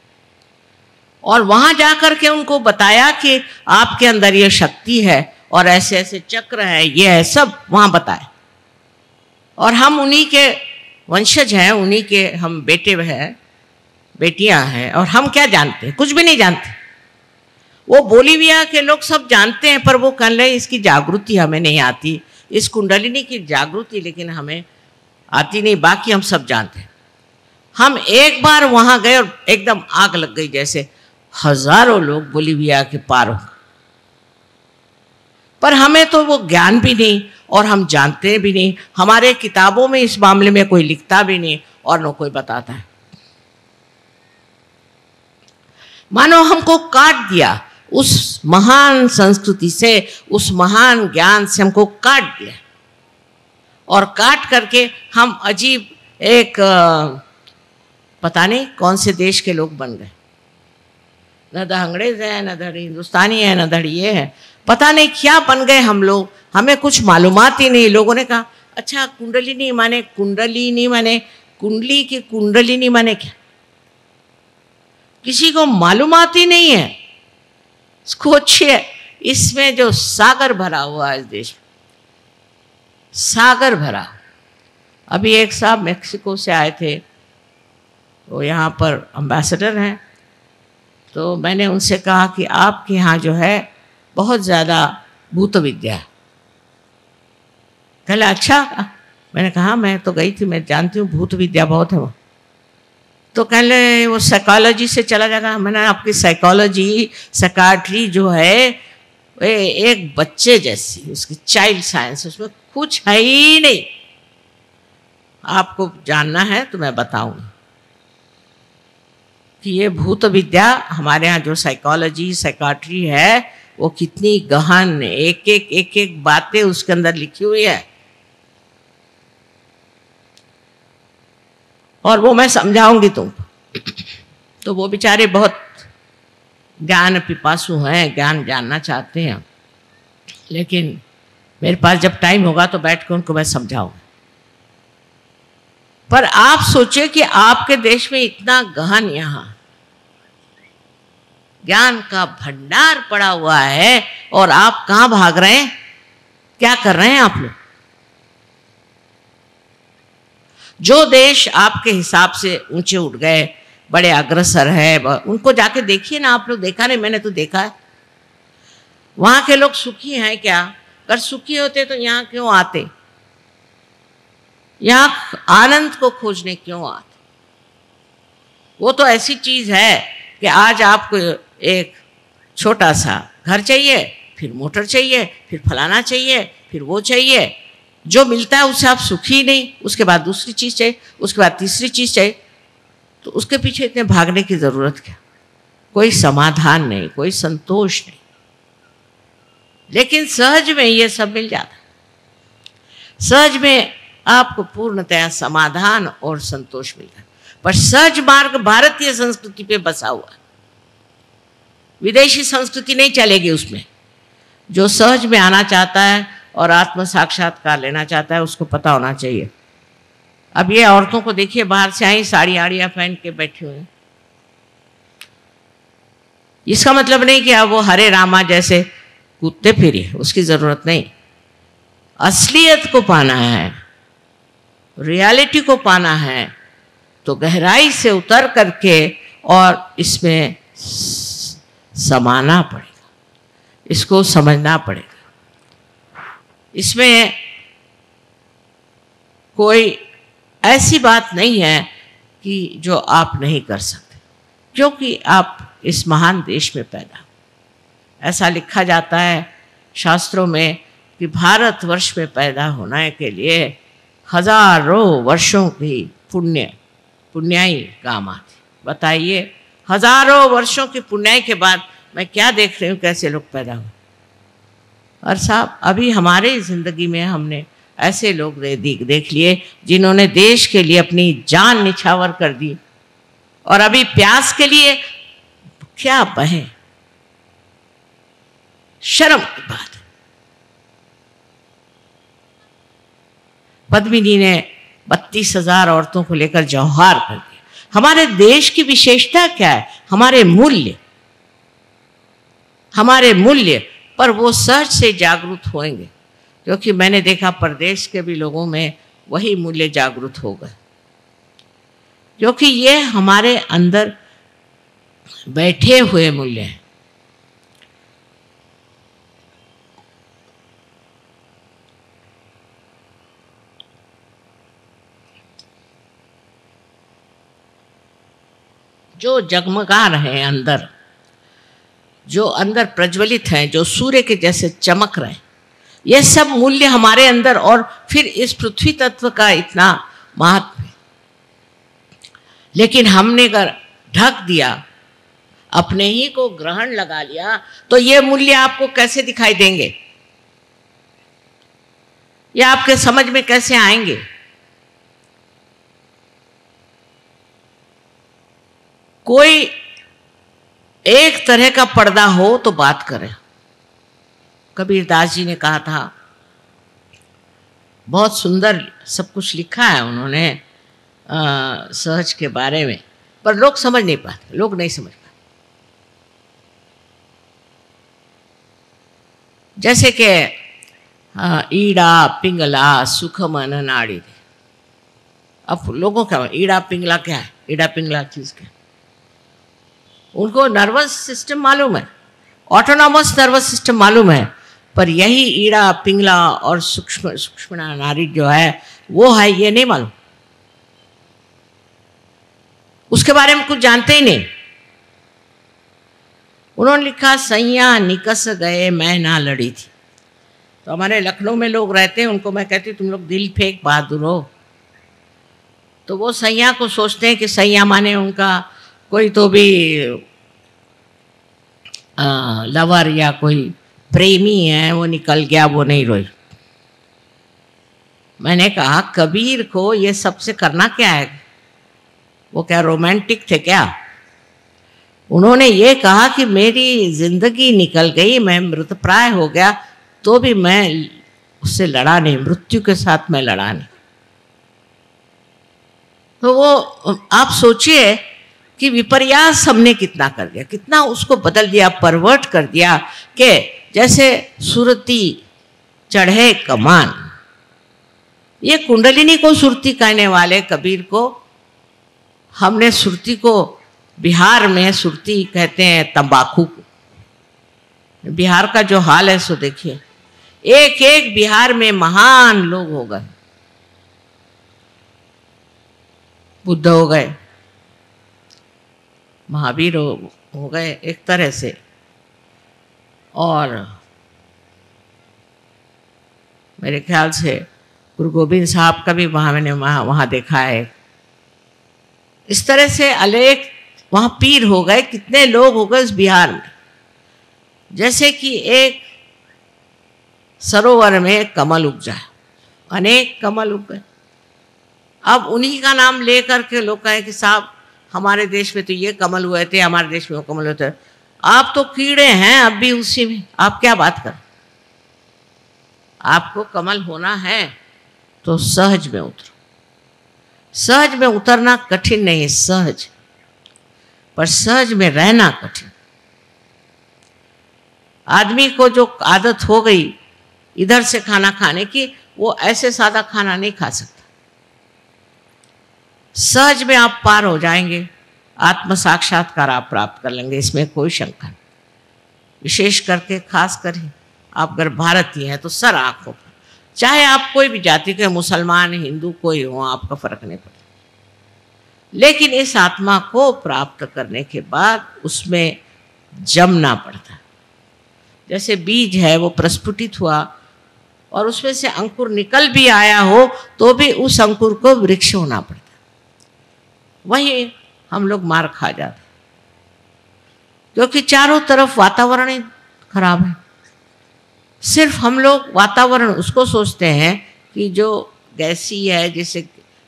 और वहाँ जाकर के उनको बताया कि आपके अंदर ये शक्ति है और ऐसे ऐसे चक्र है, ये है, सब वहाँ बताए। और हम उन्हीं के वंशज हैं, उन्हीं के हम बेटे हैं, बेटियां हैं, और हम क्या जानते हैं? कुछ भी नहीं जानते। वो बोलीविया के लोग सब जानते हैं, पर वो कह रहे हैं इसकी जागृति हमें नहीं आती, इस कुंडलिनी की जागृति लेकिन हमें आती नहीं, बाकी हम सब जानते हैं। हम एक बार वहाँ गए और एकदम आग लग गई, जैसे हजारों लोग बोलीविया के पार हो, पर हमें तो वो ज्ञान भी नहीं और हम जानते भी नहीं। हमारे किताबों में इस मामले में कोई लिखता भी नहीं और न कोई बताता है। मानो हमको काट दिया, उस महान संस्कृति से, उस महान ज्ञान से हमको काट दिया, और काट करके हम अजीब एक पता नहीं कौन से देश के लोग बन गए। न तो अंग्रेज है, न धड़ी हिंदुस्तानी है, न धड़ी ये है, पता नहीं क्या बन गए हम लोग, हमें कुछ मालूमात ही नहीं। लोगों ने कहा अच्छा कुंडलिनी माने, कुंडलिनी माने, कुंडली की कुंडलिनी माने क्या? किसी को मालूमात ही नहीं है। सोचिए, इसमें जो सागर भरा हुआ है इस देश में, सागर भरा। अभी एक साहब मेक्सिको से आए थे, वो यहाँ पर एम्बेसडर हैं, तो मैंने उनसे कहा कि आपके यहाँ जो है बहुत ज़्यादा भूत विद्या है। कहला अच्छा, मैंने कहा मैं तो गई थी, मैं जानती हूँ भूत विद्या बहुत है वो। तो कहले वो साइकोलॉजी से चला जाएगा। मैंने आपकी साइकोलॉजी, साइकाट्री जो है वे एक बच्चे जैसी, उसकी चाइल्ड साइंस, उसमें कुछ है ही नहीं। आपको जानना है तो मैं बताऊंगी कि ये भूत विद्या, हमारे यहाँ जो साइकोलॉजी, साइकाट्री है, वो कितनी गहन, एक एक बातें उसके अंदर लिखी हुई है, और वो मैं समझाऊंगी तुमको। तो वो बेचारे बहुत ज्ञान पिपासु हैं, ज्ञान जानना चाहते हैं, लेकिन मेरे पास जब टाइम होगा तो बैठ कर उनको मैं समझाऊंगा। पर आप सोचिए कि आपके देश में इतना गहन, यहाँ ज्ञान का भंडार पड़ा हुआ है और आप कहाँ भाग रहे हैं? क्या कर रहे हैं आप लोग? जो देश आपके हिसाब से ऊंचे उठ गए, बड़े अग्रसर है, उनको जाके देखिए ना आप लोग। देखा नहीं? मैंने तो देखा है। वहां के लोग सुखी हैं क्या? अगर सुखी होते तो यहाँ क्यों आते? यहाँ आनंद को खोजने क्यों आते? वो तो ऐसी चीज है कि आज आपको एक छोटा सा घर चाहिए, फिर मोटर चाहिए, फिर फलाना चाहिए, फिर वो चाहिए। जो मिलता है उससे आप सुखी नहीं, उसके बाद दूसरी चीज चाहिए, उसके बाद तीसरी चीज चाहिए। तो उसके पीछे इतने भागने की जरूरत क्या? कोई समाधान नहीं, कोई संतोष नहीं। लेकिन सहज में ये सब मिल जाता है। सहज में आपको पूर्णतया समाधान और संतोष मिलता है। पर सहज मार्ग भारतीय संस्कृति पे बसा हुआ है। विदेशी संस्कृति नहीं चलेगी उसमें। जो सहज में आना चाहता है और आत्म साक्षात्कार लेना चाहता है, उसको पता होना चाहिए। अब ये औरतों को देखिए, बाहर से आई साड़ी आड़ियाँ पहन के बैठी हुई। इसका मतलब नहीं कि अब वो हरे रामा जैसे कूदते फिरिए, उसकी जरूरत नहीं। असलियत को पाना है, रियलिटी को पाना है, तो गहराई से उतर करके और इसमें समाना पड़ेगा, इसको समझना पड़ेगा। इसमें कोई ऐसी बात नहीं है कि जो आप नहीं कर सकते, क्योंकि आप इस महान देश में पैदा। ऐसा लिखा जाता है शास्त्रों में कि भारतवर्ष में पैदा होने के लिए हजारों वर्षों की पुण्याई काम आती। बताइए, हजारों वर्षों की पुण्याई के बाद मैं क्या देख रही हूँ, कैसे लोग पैदा हुए। और साहब, अभी हमारे ज़िंदगी में हमने ऐसे लोग देख लिए जिन्होंने देश के लिए अपनी जान निछावर कर दी, और अभी प्यास के लिए क्या बहे। शर्म की बात है। पद्मिनी ने 32,000 औरतों को लेकर जौहार कर दिया। हमारे देश की विशेषता क्या है? हमारे मूल्य पर वो सहज से जागरूक होंगे, क्योंकि मैंने देखा परदेश के भी लोगों में वही मूल्य जागरूक हो गए, क्योंकि ये हमारे अंदर बैठे हुए मूल्य हैं। जो जगमगा रहे हैं अंदर, जो अंदर प्रज्वलित हैं, जो सूर्य के जैसे चमक रहे हैं, ये सब मूल्य हमारे अंदर, और फिर इस पृथ्वी तत्व का इतना महत्व है। लेकिन हमने अगर ढक दिया, अपने ही को ग्रहण लगा लिया, तो ये मूल्य आपको कैसे दिखाई देंगे? या आपके समझ में कैसे आएंगे? कोई एक तरह का पर्दा हो तो बात करें। कबीरदास जी ने कहा था, बहुत सुंदर सब कुछ लिखा है उन्होंने सहज के बारे में, पर लोग समझ नहीं पाते, लोग नहीं समझ पाते। जैसे कि ईड़ा पिंगला सुख मन नाड़ी। अब लोगों का ईड़ा पिंगला क्या है? ईड़ा पिंगला चीज क्या? उनको नर्वस सिस्टम मालूम है, ऑटोनॉमस नर्वस सिस्टम मालूम है, पर यही ईड़ा पिंगला और सूक्ष्म नाड़ी जो है वो है, ये नहीं मालूम। उसके बारे में कुछ जानते ही नहीं। उन्होंने लिखा, सैया निकस गए मैं ना लड़ी थी। तो हमारे लखनऊ में लोग रहते हैं, उनको मैं कहती हूँ तुम लोग दिल फेंक बहादुर हो। तो वो सैया को सोचते हैं कि सैया माने उनका कोई तो भी लवर या कोई प्रेमी है, वो निकल गया, वो नहीं रोई। मैंने कहा, कबीर को ये सबसे करना क्या है? वो क्या रोमांटिक थे क्या? उन्होंने ये कहा कि मेरी जिंदगी निकल गई, मैं मृतप्राय हो गया, तो भी मैं उससे लड़ा नहीं, मृत्यु के साथ मैं लड़ा नहीं। तो वो आप सोचिए कि विपर्यास हमने कितना कर दिया, कितना उसको बदल दिया, परवर्ट कर दिया कि जैसे सुरती चढ़े कमान। ये कुंडलिनी को सुरती कहने वाले कबीर को हमने सुरती को, बिहार में सुरती कहते हैं तंबाकू को। बिहार का जो हाल है सो देखिए, एक एक बिहार में महान लोग हो गए, बुद्ध हो गए, महावीर हो गए एक तरह से, और मेरे ख्याल से गुरु गोविंद साहब का भी मैंने वहाँ देखा है। इस तरह से अनेक वहाँ पीर हो गए, कितने लोग हो गए इस बिहार में। जैसे कि एक सरोवर में कमल उग जाए, अनेक कमल उग गए। अब उन्हीं का नाम ले करके लोग कहें कि साहब हमारे देश में तो ये कमल हुए थे, हमारे देश में वो कमल हुए थे। आप तो कीड़े हैं अब भी उसी में, आप क्या बात कर। आपको कमल होना है तो सहज में उतरो। सहज में उतरना कठिन नहीं है, सहज, पर सहज में रहना कठिन। आदमी को जो आदत हो गई इधर से खाना खाने की, वो ऐसे सादा खाना नहीं खा सकता। सहज में आप पार हो जाएंगे, आत्म साक्षात्कार आप प्राप्त कर लेंगे, इसमें कोई शंका नहीं। विशेष करके खास कर आप अगर भारतीय हैं तो सर आंखों पर, चाहे आप कोई भी जाति के, मुसलमान हिंदू कोई हो, आपका फर्क नहीं पड़ता। लेकिन इस आत्मा को प्राप्त करने के बाद उसमें जमना पड़ता है। जैसे बीज है वो प्रस्फुटित हुआ और उसमें से अंकुर निकल भी आया हो तो भी उस अंकुर को वृक्ष होना पड़ता है। वही हम लोग मार खा जाते क्योंकि चारों तरफ वातावरण ही खराब है। सिर्फ हम लोग वातावरण उसको सोचते हैं कि जो गैसी है, जिससे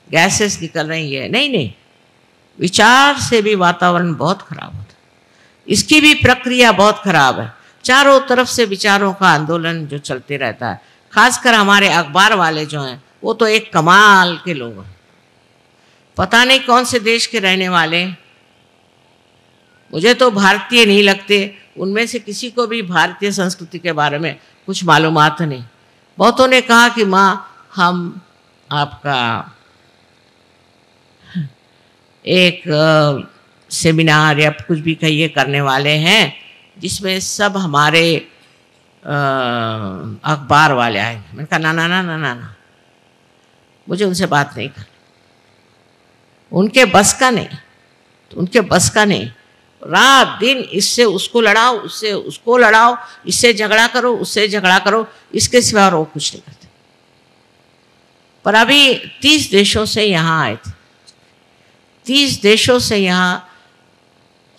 गैसेस निकल रही है, नहीं नहीं, विचार से भी वातावरण बहुत खराब होता है। इसकी भी प्रक्रिया बहुत खराब है। चारों तरफ से विचारों का आंदोलन जो चलते रहता है। खासकर हमारे अखबार वाले जो हैं वो तो एक कमाल के लोग हैं, पता नहीं कौन से देश के रहने वाले। मुझे तो भारतीय नहीं लगते, उनमें से किसी को भी भारतीय संस्कृति के बारे में कुछ मालूमात नहीं। बहुतों ने कहा कि माँ हम आपका एक सेमिनार या कुछ भी कहिए करने वाले हैं जिसमें सब हमारे अखबार वाले आए। मैंने कहा ना ना ना ना ना ना, मुझे उनसे बात नहीं करनी, उनके बस का नहीं, तो उनके बस का नहीं। रात दिन इससे उसको लड़ाओ, उससे उसको लड़ाओ, इससे झगड़ा करो, उससे झगड़ा करो, इसके सिवा और वो कुछ नहीं करते। पर अभी 30 देशों से यहाँ आए थे, 30 देशों से यहाँ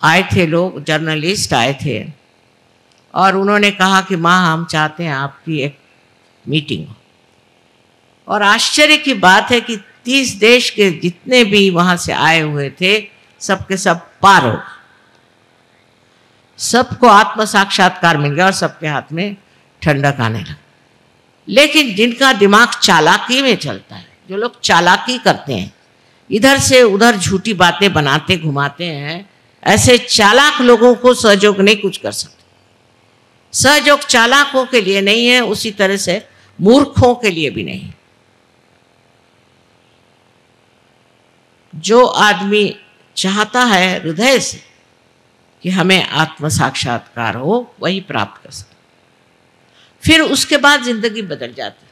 आए थे लोग, जर्नलिस्ट आए थे, और उन्होंने कहा कि माँ हम चाहते हैं आपकी एक मीटिंग हो। और आश्चर्य की बात है कि 30 देश के जितने भी वहाँ से आए हुए थे सबके सब पार हो, सबको आत्म साक्षात्कार मिल गया और सबके हाथ में ठंडक आने लगा। लेकिन जिनका दिमाग चालाकी में चलता है, जो लोग चालाकी करते हैं, इधर से उधर झूठी बातें बनाते घुमाते हैं, ऐसे चालाक लोगों को सहयोग नहीं कुछ कर सकते। सहयोग चालाकों के लिए नहीं है, उसी तरह से मूर्खों के लिए भी नहीं। जो आदमी चाहता है हृदय से कि हमें आत्म साक्षात्कार हो, वही प्राप्त कर सकता। फिर उसके बाद जिंदगी बदल जाती है,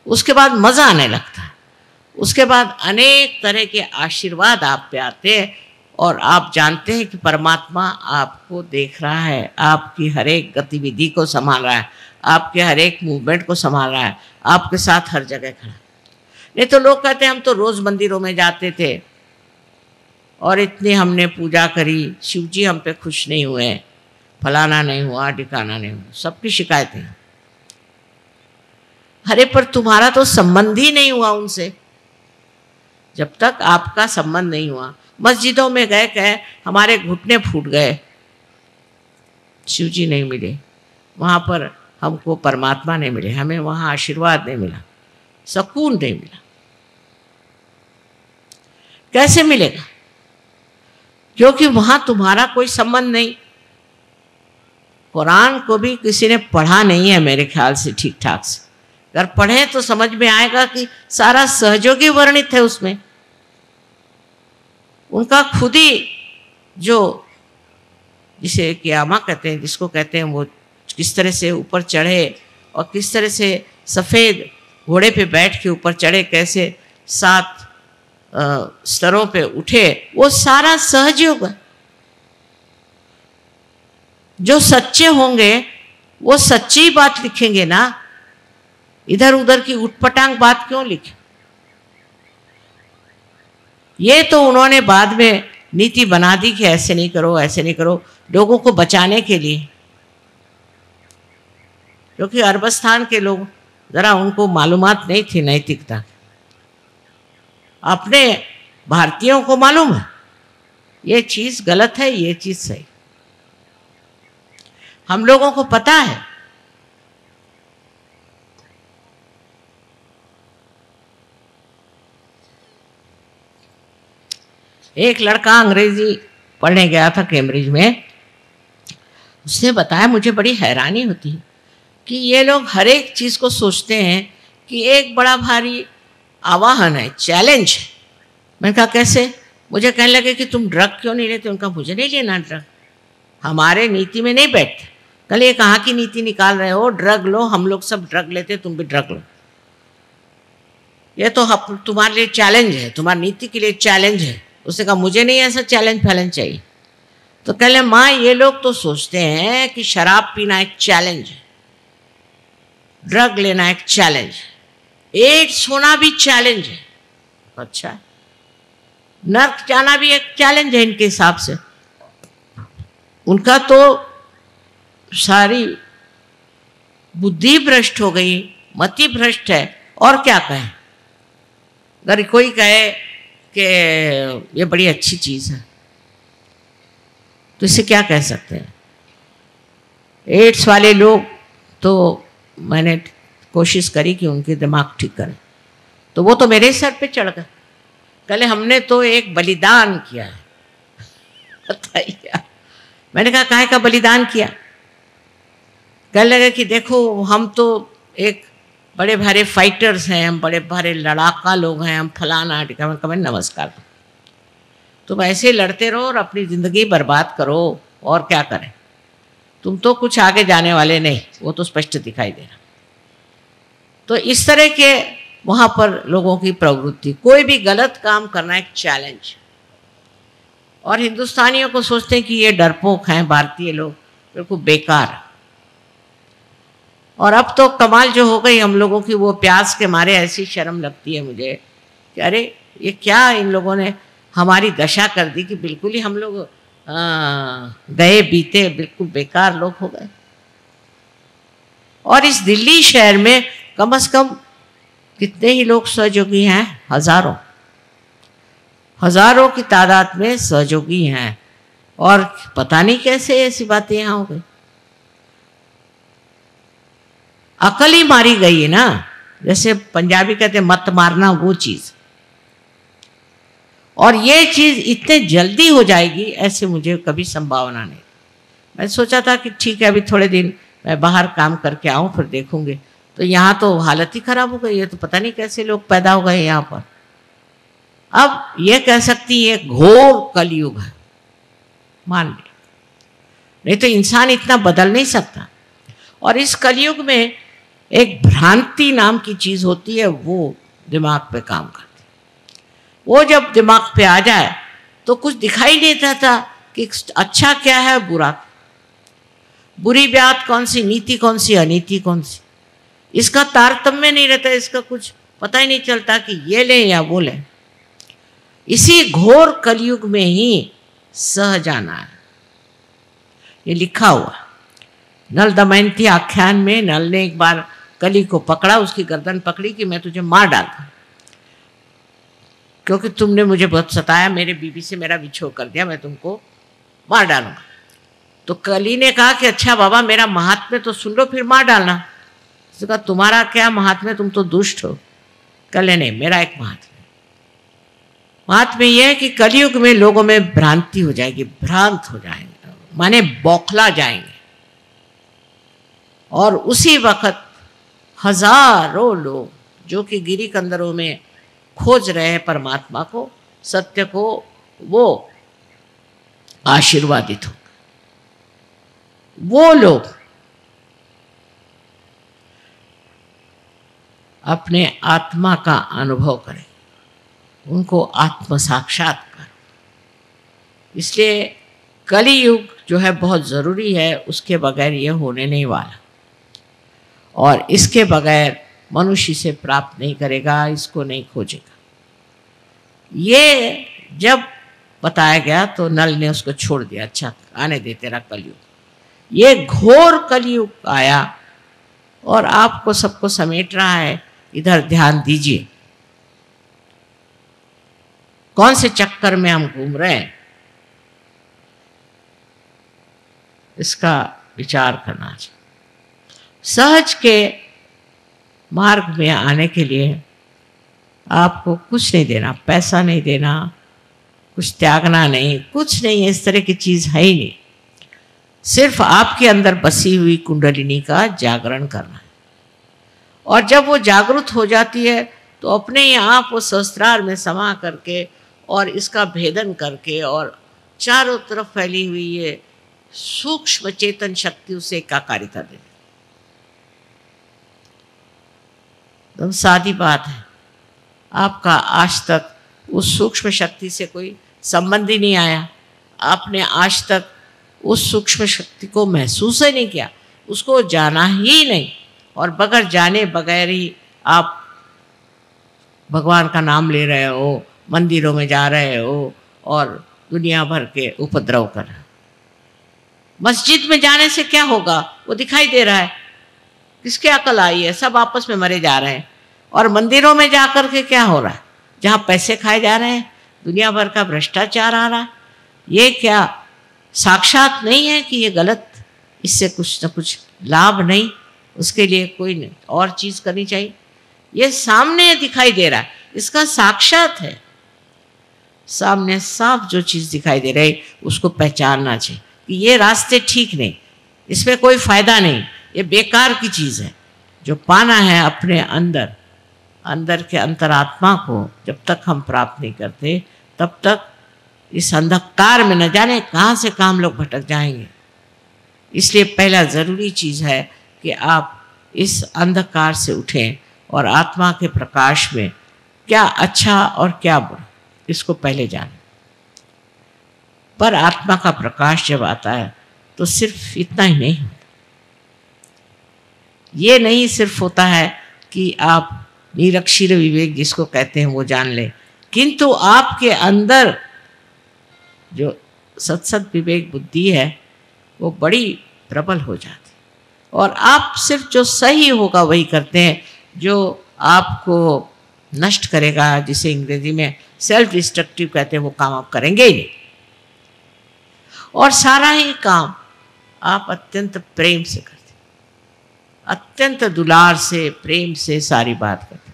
उसके बाद मजा आने लगता है, उसके बाद अनेक तरह के आशीर्वाद आप पे आते हैं और आप जानते हैं कि परमात्मा आपको देख रहा है, आपकी हर एक गतिविधि को संभाल रहा है, आपके हर एक मूवमेंट को संभाल रहा है, आपके साथ हर जगह खड़ा है। नहीं तो लोग कहते हैं हम तो रोज मंदिरों में जाते थे और इतनी हमने पूजा करी, शिव जी हम पे खुश नहीं हुए, फलाना नहीं हुआ, ठिकाना नहीं हुआ, सबकी शिकायतें। अरे पर तुम्हारा तो संबंध ही नहीं हुआ उनसे। जब तक आपका संबंध नहीं हुआ, मस्जिदों में गए कहे हमारे घुटने फूट गए, शिव जी नहीं मिले, वहाँ पर हमको परमात्मा नहीं मिले, हमें वहाँ आशीर्वाद नहीं मिला, सुकून नहीं मिला। कैसे मिलेगा? क्योंकि वहां तुम्हारा कोई संबंध नहीं। कुरान को भी किसी ने पढ़ा नहीं है मेरे ख्याल से ठीक ठाक से। अगर पढ़े तो समझ में आएगा कि सारा सहयोगी वर्णित है उसमें। उनका खुद ही जो जिसे क़यामा कहते हैं, जिसको कहते हैं, वो किस तरह से ऊपर चढ़े और किस तरह से सफ़ेद घोड़े पे बैठ के ऊपर चढ़े, कैसे 7 स्तरों पे उठे, वो सारा सहयोग है। जो सच्चे होंगे वो सच्ची बात लिखेंगे ना, इधर उधर की उटपटांग बात क्यों लिखे। ये तो उन्होंने बाद में नीति बना दी कि ऐसे नहीं करो, ऐसे नहीं करो, लोगों को बचाने के लिए। क्योंकि अरबस्तान के लोग ज़रा उनको मालूमात नहीं थी नैतिकता। अपने भारतीयों को मालूम है ये चीज़ गलत है, ये चीज़ सही। हम लोगों को पता है। एक लड़का अंग्रेजी पढ़ने गया था कैम्ब्रिज में, उसने बताया, मुझे बड़ी हैरानी होती है कि ये लोग हर एक चीज़ को सोचते हैं कि एक बड़ा भारी आवाहन है, चैलेंज है। मैंने कहा कैसे? मुझे कहने लगे कि तुम ड्रग क्यों नहीं लेते? उनका मुझे नहीं लेना ड्रग, हमारे नीति में नहीं बैठते। कल ये कहाँ की नीति निकाल रहे हो? ड्रग लो, हम लोग सब ड्रग लेते, तुम भी ड्रग लो। ये तो तुम्हारे लिए चैलेंज है, तुम्हारी नीति के लिए चैलेंज है। उसने कहा मुझे नहीं ऐसा चैलेंज फैलेंज चाहिए। तो कह ले माँ, ये लोग तो सोचते हैं कि शराब पीना एक चैलेंज है, ड्रग लेना एक चैलेंज है, एड्स होना भी चैलेंज है। अच्छा, नर्क जाना भी एक चैलेंज है इनके हिसाब से। उनका तो सारी बुद्धि भ्रष्ट हो गई, मति भ्रष्ट है। और क्या कहें? अगर कोई कहे कि ये बड़ी अच्छी चीज़ है तो इसे क्या कह सकते हैं? एड्स वाले लोग तो मैंने कोशिश करी कि उनके दिमाग ठीक करें, तो वो तो मेरे सर पे चढ़ गए। कल हमने तो एक बलिदान किया है। बताइए। मैंने कहा काहे का बलिदान किया? कहने लगे कि देखो हम तो एक बड़े भारे फाइटर्स हैं, हम बड़े भारे लड़ाका लोग हैं, हम फलाना टिका। मैं नमस्कार, तुम ऐसे लड़ते रहो और अपनी ज़िंदगी बर्बाद करो, और क्या करें? तुम तो कुछ आगे जाने वाले नहीं, वो तो स्पष्ट दिखाई दे रहा। तो इस तरह के वहाँ पर लोगों की प्रवृत्ति, कोई भी गलत काम करना एक चैलेंज। और हिंदुस्तानियों को सोचते हैं कि ये डरपोक हैं भारतीय लोग, बिल्कुल बेकार। और अब तो कमाल जो हो गई हम लोगों की, वो प्यास के मारे ऐसी शर्म लगती है मुझे कि अरे ये क्या इन लोगों ने हमारी दशा कर दी कि बिल्कुल ही हम लोग गए बीते बिल्कुल बेकार लोग हो गए। और इस दिल्ली शहर में कम से कम कितने ही लोग सहयोगी हैं? हजारों, हजारों की तादाद में सहयोगी हैं। और पता नहीं कैसे ऐसी बातें यहाँ हो गई। अकल ही मारी गई है ना, जैसे पंजाबी कहते हैं मत मारना, वो चीज़। और ये चीज़ इतने जल्दी हो जाएगी ऐसे मुझे कभी संभावना नहीं। मैं सोचा था कि ठीक है अभी थोड़े दिन मैं बाहर काम करके आऊँ फिर देखूँगी, तो यहाँ तो हालत ही ख़राब हो गई है। तो पता नहीं कैसे लोग पैदा हो गए यहाँ पर। अब ये कह सकती है घोर कलयुग है, मान लिया, नहीं तो इंसान इतना बदल नहीं सकता। और इस कलयुग में एक भ्रांति नाम की चीज़ होती है, वो दिमाग पे काम करती है। वो जब दिमाग पे आ जाए तो कुछ दिखाई नहीं देता कि अच्छा क्या है, बुरा, बुरी बात कौन सी, नीति कौन सी, अनीति कौन सी, इसका तारतम्य नहीं रहता। इसका कुछ पता ही नहीं चलता कि ये लें या वो लें। इसी घोर कलयुग में ही सह जाना है, ये लिखा हुआ। नल दमयंती आख्यान में नल ने एक बार कली को पकड़ा, उसकी गर्दन पकड़ी कि मैं तुझे मार डालता, क्योंकि तुमने मुझे बहुत सताया, मेरे बीवी से मेरा विछोह कर दिया, मैं तुमको मार डालूंगा। तो कली ने कहा कि अच्छा बाबा मेरा महात्म्य तो सुन लो फिर मार डालना। उसने कहा तुम्हारा क्या महात्म्य, तुम तो दुष्ट हो। कले नहीं, मेरा एक महात्म्य, महात्म्य यह है कि कलयुग में लोगों में भ्रांति हो जाएगी, भ्रांत हो जाएंगे, माने बौखला जाएंगे। और उसी वक्त हजारों लोग जो कि गिरी कंदरों में खोज रहे हैं परमात्मा को, सत्य को, वो आशीर्वादित हो। वो लोग अपने आत्मा का अनुभव करें, उनको आत्म साक्षात्कार। इसलिए कली युग जो है बहुत ज़रूरी है, उसके बगैर ये होने नहीं वाला, और इसके बगैर मनुष्य इसे प्राप्त नहीं करेगा, इसको नहीं खोजेगा। ये जब बताया गया तो नल ने उसको छोड़ दिया, अच्छा आने दे तेरा कलयुग। ये घोर कलयुग आया और आपको सबको समेट रहा है, इधर ध्यान दीजिए। कौन से चक्कर में हम घूम रहे हैं, इसका विचार करना चाहिए। सहज के मार्ग में आने के लिए आपको कुछ नहीं देना, पैसा नहीं देना, कुछ त्यागना नहीं, कुछ नहीं, इस तरह की चीज़ है ही नहीं। सिर्फ आपके अंदर बसी हुई कुंडलिनी का जागरण करना है। और जब वो जागृत हो जाती है तो अपने ही आप वो सहस्त्रार में समा करके और इसका भेदन करके और चारों तरफ फैली हुई ये सूक्ष्म चेतन शक्ति उसे एकाकारिता दे। एकदम सादी बात है, आपका आज तक उस सूक्ष्म शक्ति से कोई संबंध ही नहीं आया, आपने आज तक उस सूक्ष्म शक्ति को महसूस ही नहीं किया, उसको जाना ही नहीं, और बगैर जाने बगैर ही आप भगवान का नाम ले रहे हो, मंदिरों में जा रहे हो और दुनिया भर के उपद्रव कर रहे हो। मस्जिद में जाने से क्या होगा, वो दिखाई दे रहा है, किसके अकल आई है, सब आपस में मरे जा रहे हैं। और मंदिरों में जा कर के क्या हो रहा है, जहाँ पैसे खाए जा रहे हैं, दुनिया भर का भ्रष्टाचार आ रहा है। ये क्या साक्षात नहीं है कि ये गलत, इससे कुछ न कुछ लाभ नहीं, उसके लिए कोई और चीज़ करनी चाहिए। ये सामने दिखाई दे रहा है, इसका साक्षात है, सामने साफ जो चीज़ दिखाई दे रही उसको पहचानना चाहिए कि ये रास्ते ठीक नहीं, इसमें कोई फ़ायदा नहीं, ये बेकार की चीज़ है। जो पाना है अपने अंदर, अंदर के अंतरात्मा को जब तक हम प्राप्त नहीं करते, तब तक इस अंधकार में न जाने कहाँ से कहाँ हम लोग भटक जाएंगे। इसलिए पहला ज़रूरी चीज़ है कि आप इस अंधकार से उठें और आत्मा के प्रकाश में क्या अच्छा और क्या बुरा, इसको पहले जानें। पर आत्मा का प्रकाश जब आता है तो सिर्फ इतना ही नहीं होता, ये नहीं सिर्फ होता है कि आप निरक्षीर विवेक जिसको कहते हैं वो जान लें, किंतु आपके अंदर जो सत्सत विवेक बुद्धि है वो बड़ी प्रबल हो जाती है, और आप सिर्फ जो सही होगा वही करते हैं, जो आपको नष्ट करेगा, जिसे अंग्रेजी में सेल्फ डिस्ट्रक्टिव कहते हैं, वो काम आप करेंगे ही नहीं। और सारा ही काम आप अत्यंत प्रेम से करते, अत्यंत दुलार से, प्रेम से सारी बात करते।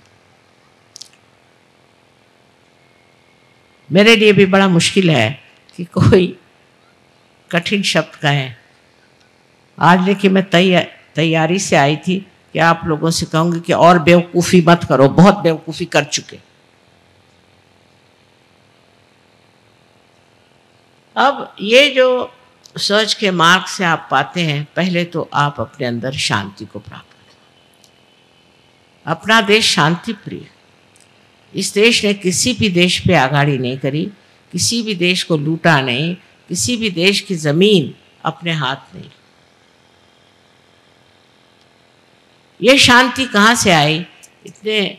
मेरे लिए भी बड़ा मुश्किल है कि कोई कठिन शब्द कहें। आज लेकिन मैं तैयारी से आई थी कि आप लोगों से कहूँगी कि और बेवकूफ़ी मत करो, बहुत बेवकूफ़ी कर चुके। अब ये जो सहज के मार्ग से आप पाते हैं, पहले तो आप अपने अंदर शांति को प्राप्त करें। अपना देश शांति प्रिय, इस देश ने किसी भी देश पे आगाड़ी नहीं करी, किसी भी देश को लूटा नहीं, किसी भी देश की ज़मीन अपने हाथ नहीं। ये शांति कहाँ से आई? इतने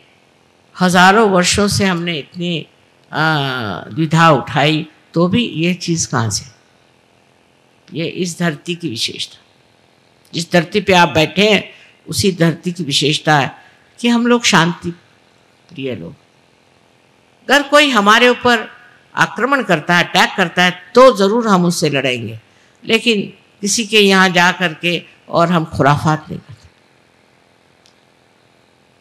हजारों वर्षों से हमने इतनी द्विधा उठाई, तो भी ये चीज़ कहाँ से? ये इस धरती की विशेषता, जिस धरती पे आप बैठे हैं उसी धरती की विशेषता है कि हम लोग शांति प्रिय लोग। अगर कोई हमारे ऊपर आक्रमण करता है, अटैक करता है, तो ज़रूर हम उससे लड़ेंगे, लेकिन किसी के यहाँ जा कर के और हम खुराफात नहीं करते।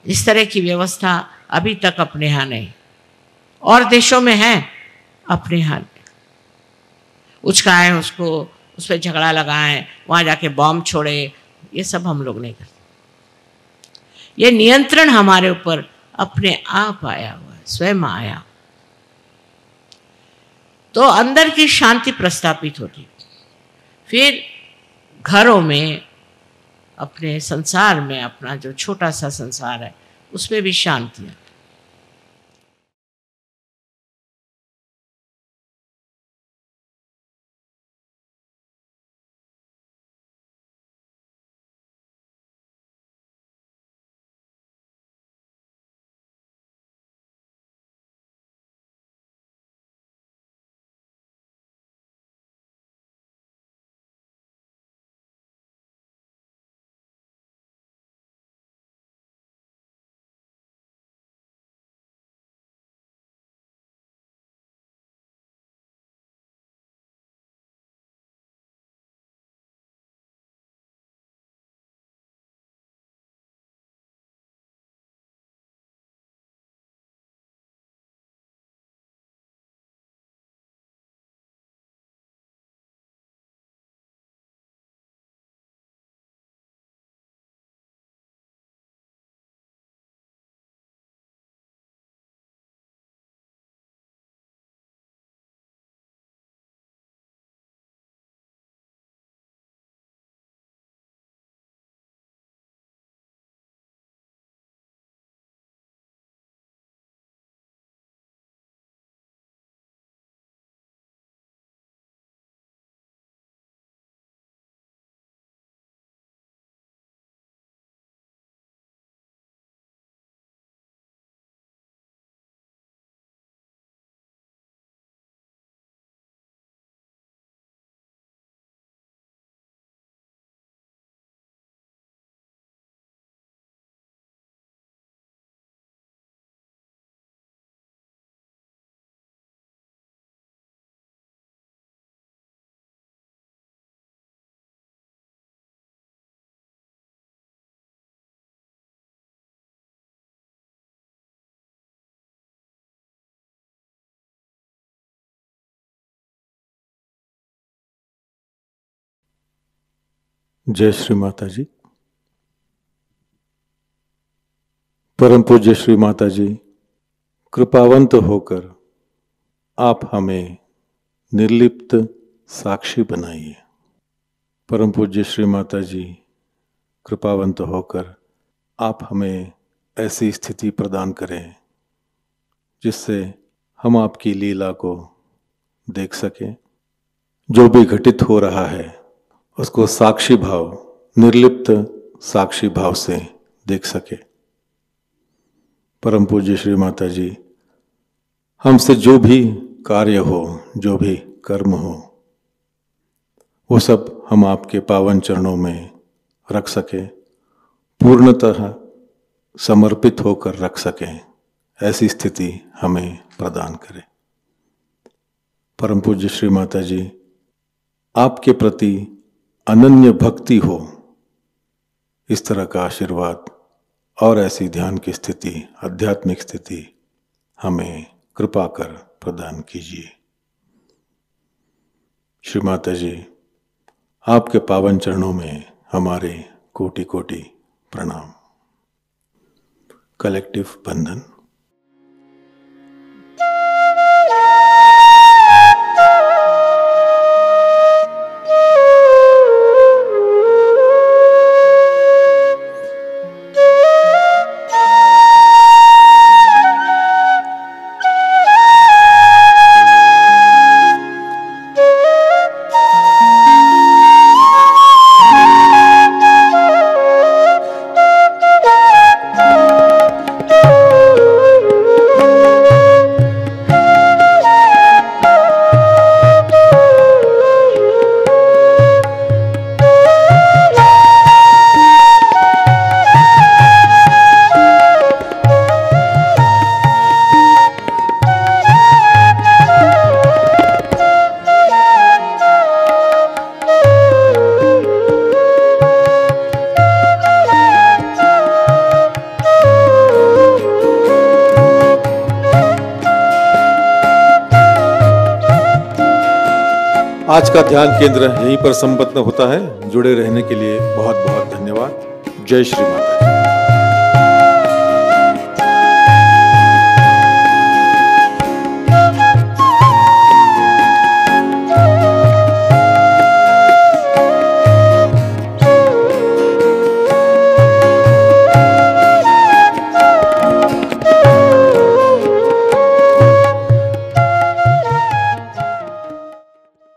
इस तरह की व्यवस्था अभी तक अपने यहाँ नहीं। और देशों में है अपने हाल पे, उचकाएं उसको, उस पर झगड़ा लगाएं, वहाँ जाके बॉम्ब छोड़े, ये सब हम लोग नहीं करते। ये नियंत्रण हमारे ऊपर अपने आप आया हुआ है, स्वयं आया। तो अंदर की शांति प्रस्थापित होती, फिर घरों में, अपने संसार में, अपना जो छोटा सा संसार है उसमें भी शांति है। जय श्री माता जी। परम पूज्य श्री माता जी, कृपावंत होकर आप हमें निर्लिप्त साक्षी बनाइए। परम पूज्य श्री माता जी, कृपावंत होकर आप हमें ऐसी स्थिति प्रदान करें जिससे हम आपकी लीला को देख सकें। जो भी घटित हो रहा है उसको साक्षी भाव, निर्लिप्त साक्षी भाव से देख सके। परम पूज्य श्री माता जी, हमसे जो भी कार्य हो, जो भी कर्म हो, वो सब हम आपके पावन चरणों में रख सके, पूर्णतः समर्पित होकर रख सकें, ऐसी स्थिति हमें प्रदान करें। परम पूज्य श्री माता जी, आपके प्रति अनन्य भक्ति हो, इस तरह का आशीर्वाद और ऐसी ध्यान की स्थिति, आध्यात्मिक स्थिति हमें कृपा कर प्रदान कीजिए। श्री माता जी, आपके पावन चरणों में हमारे कोटि कोटि प्रणाम। कलेक्टिव बंधन। आज का ध्यान केंद्र यहीं पर संपन्न होता है। जुड़े रहने के लिए बहुत बहुत धन्यवाद। जय श्री माता।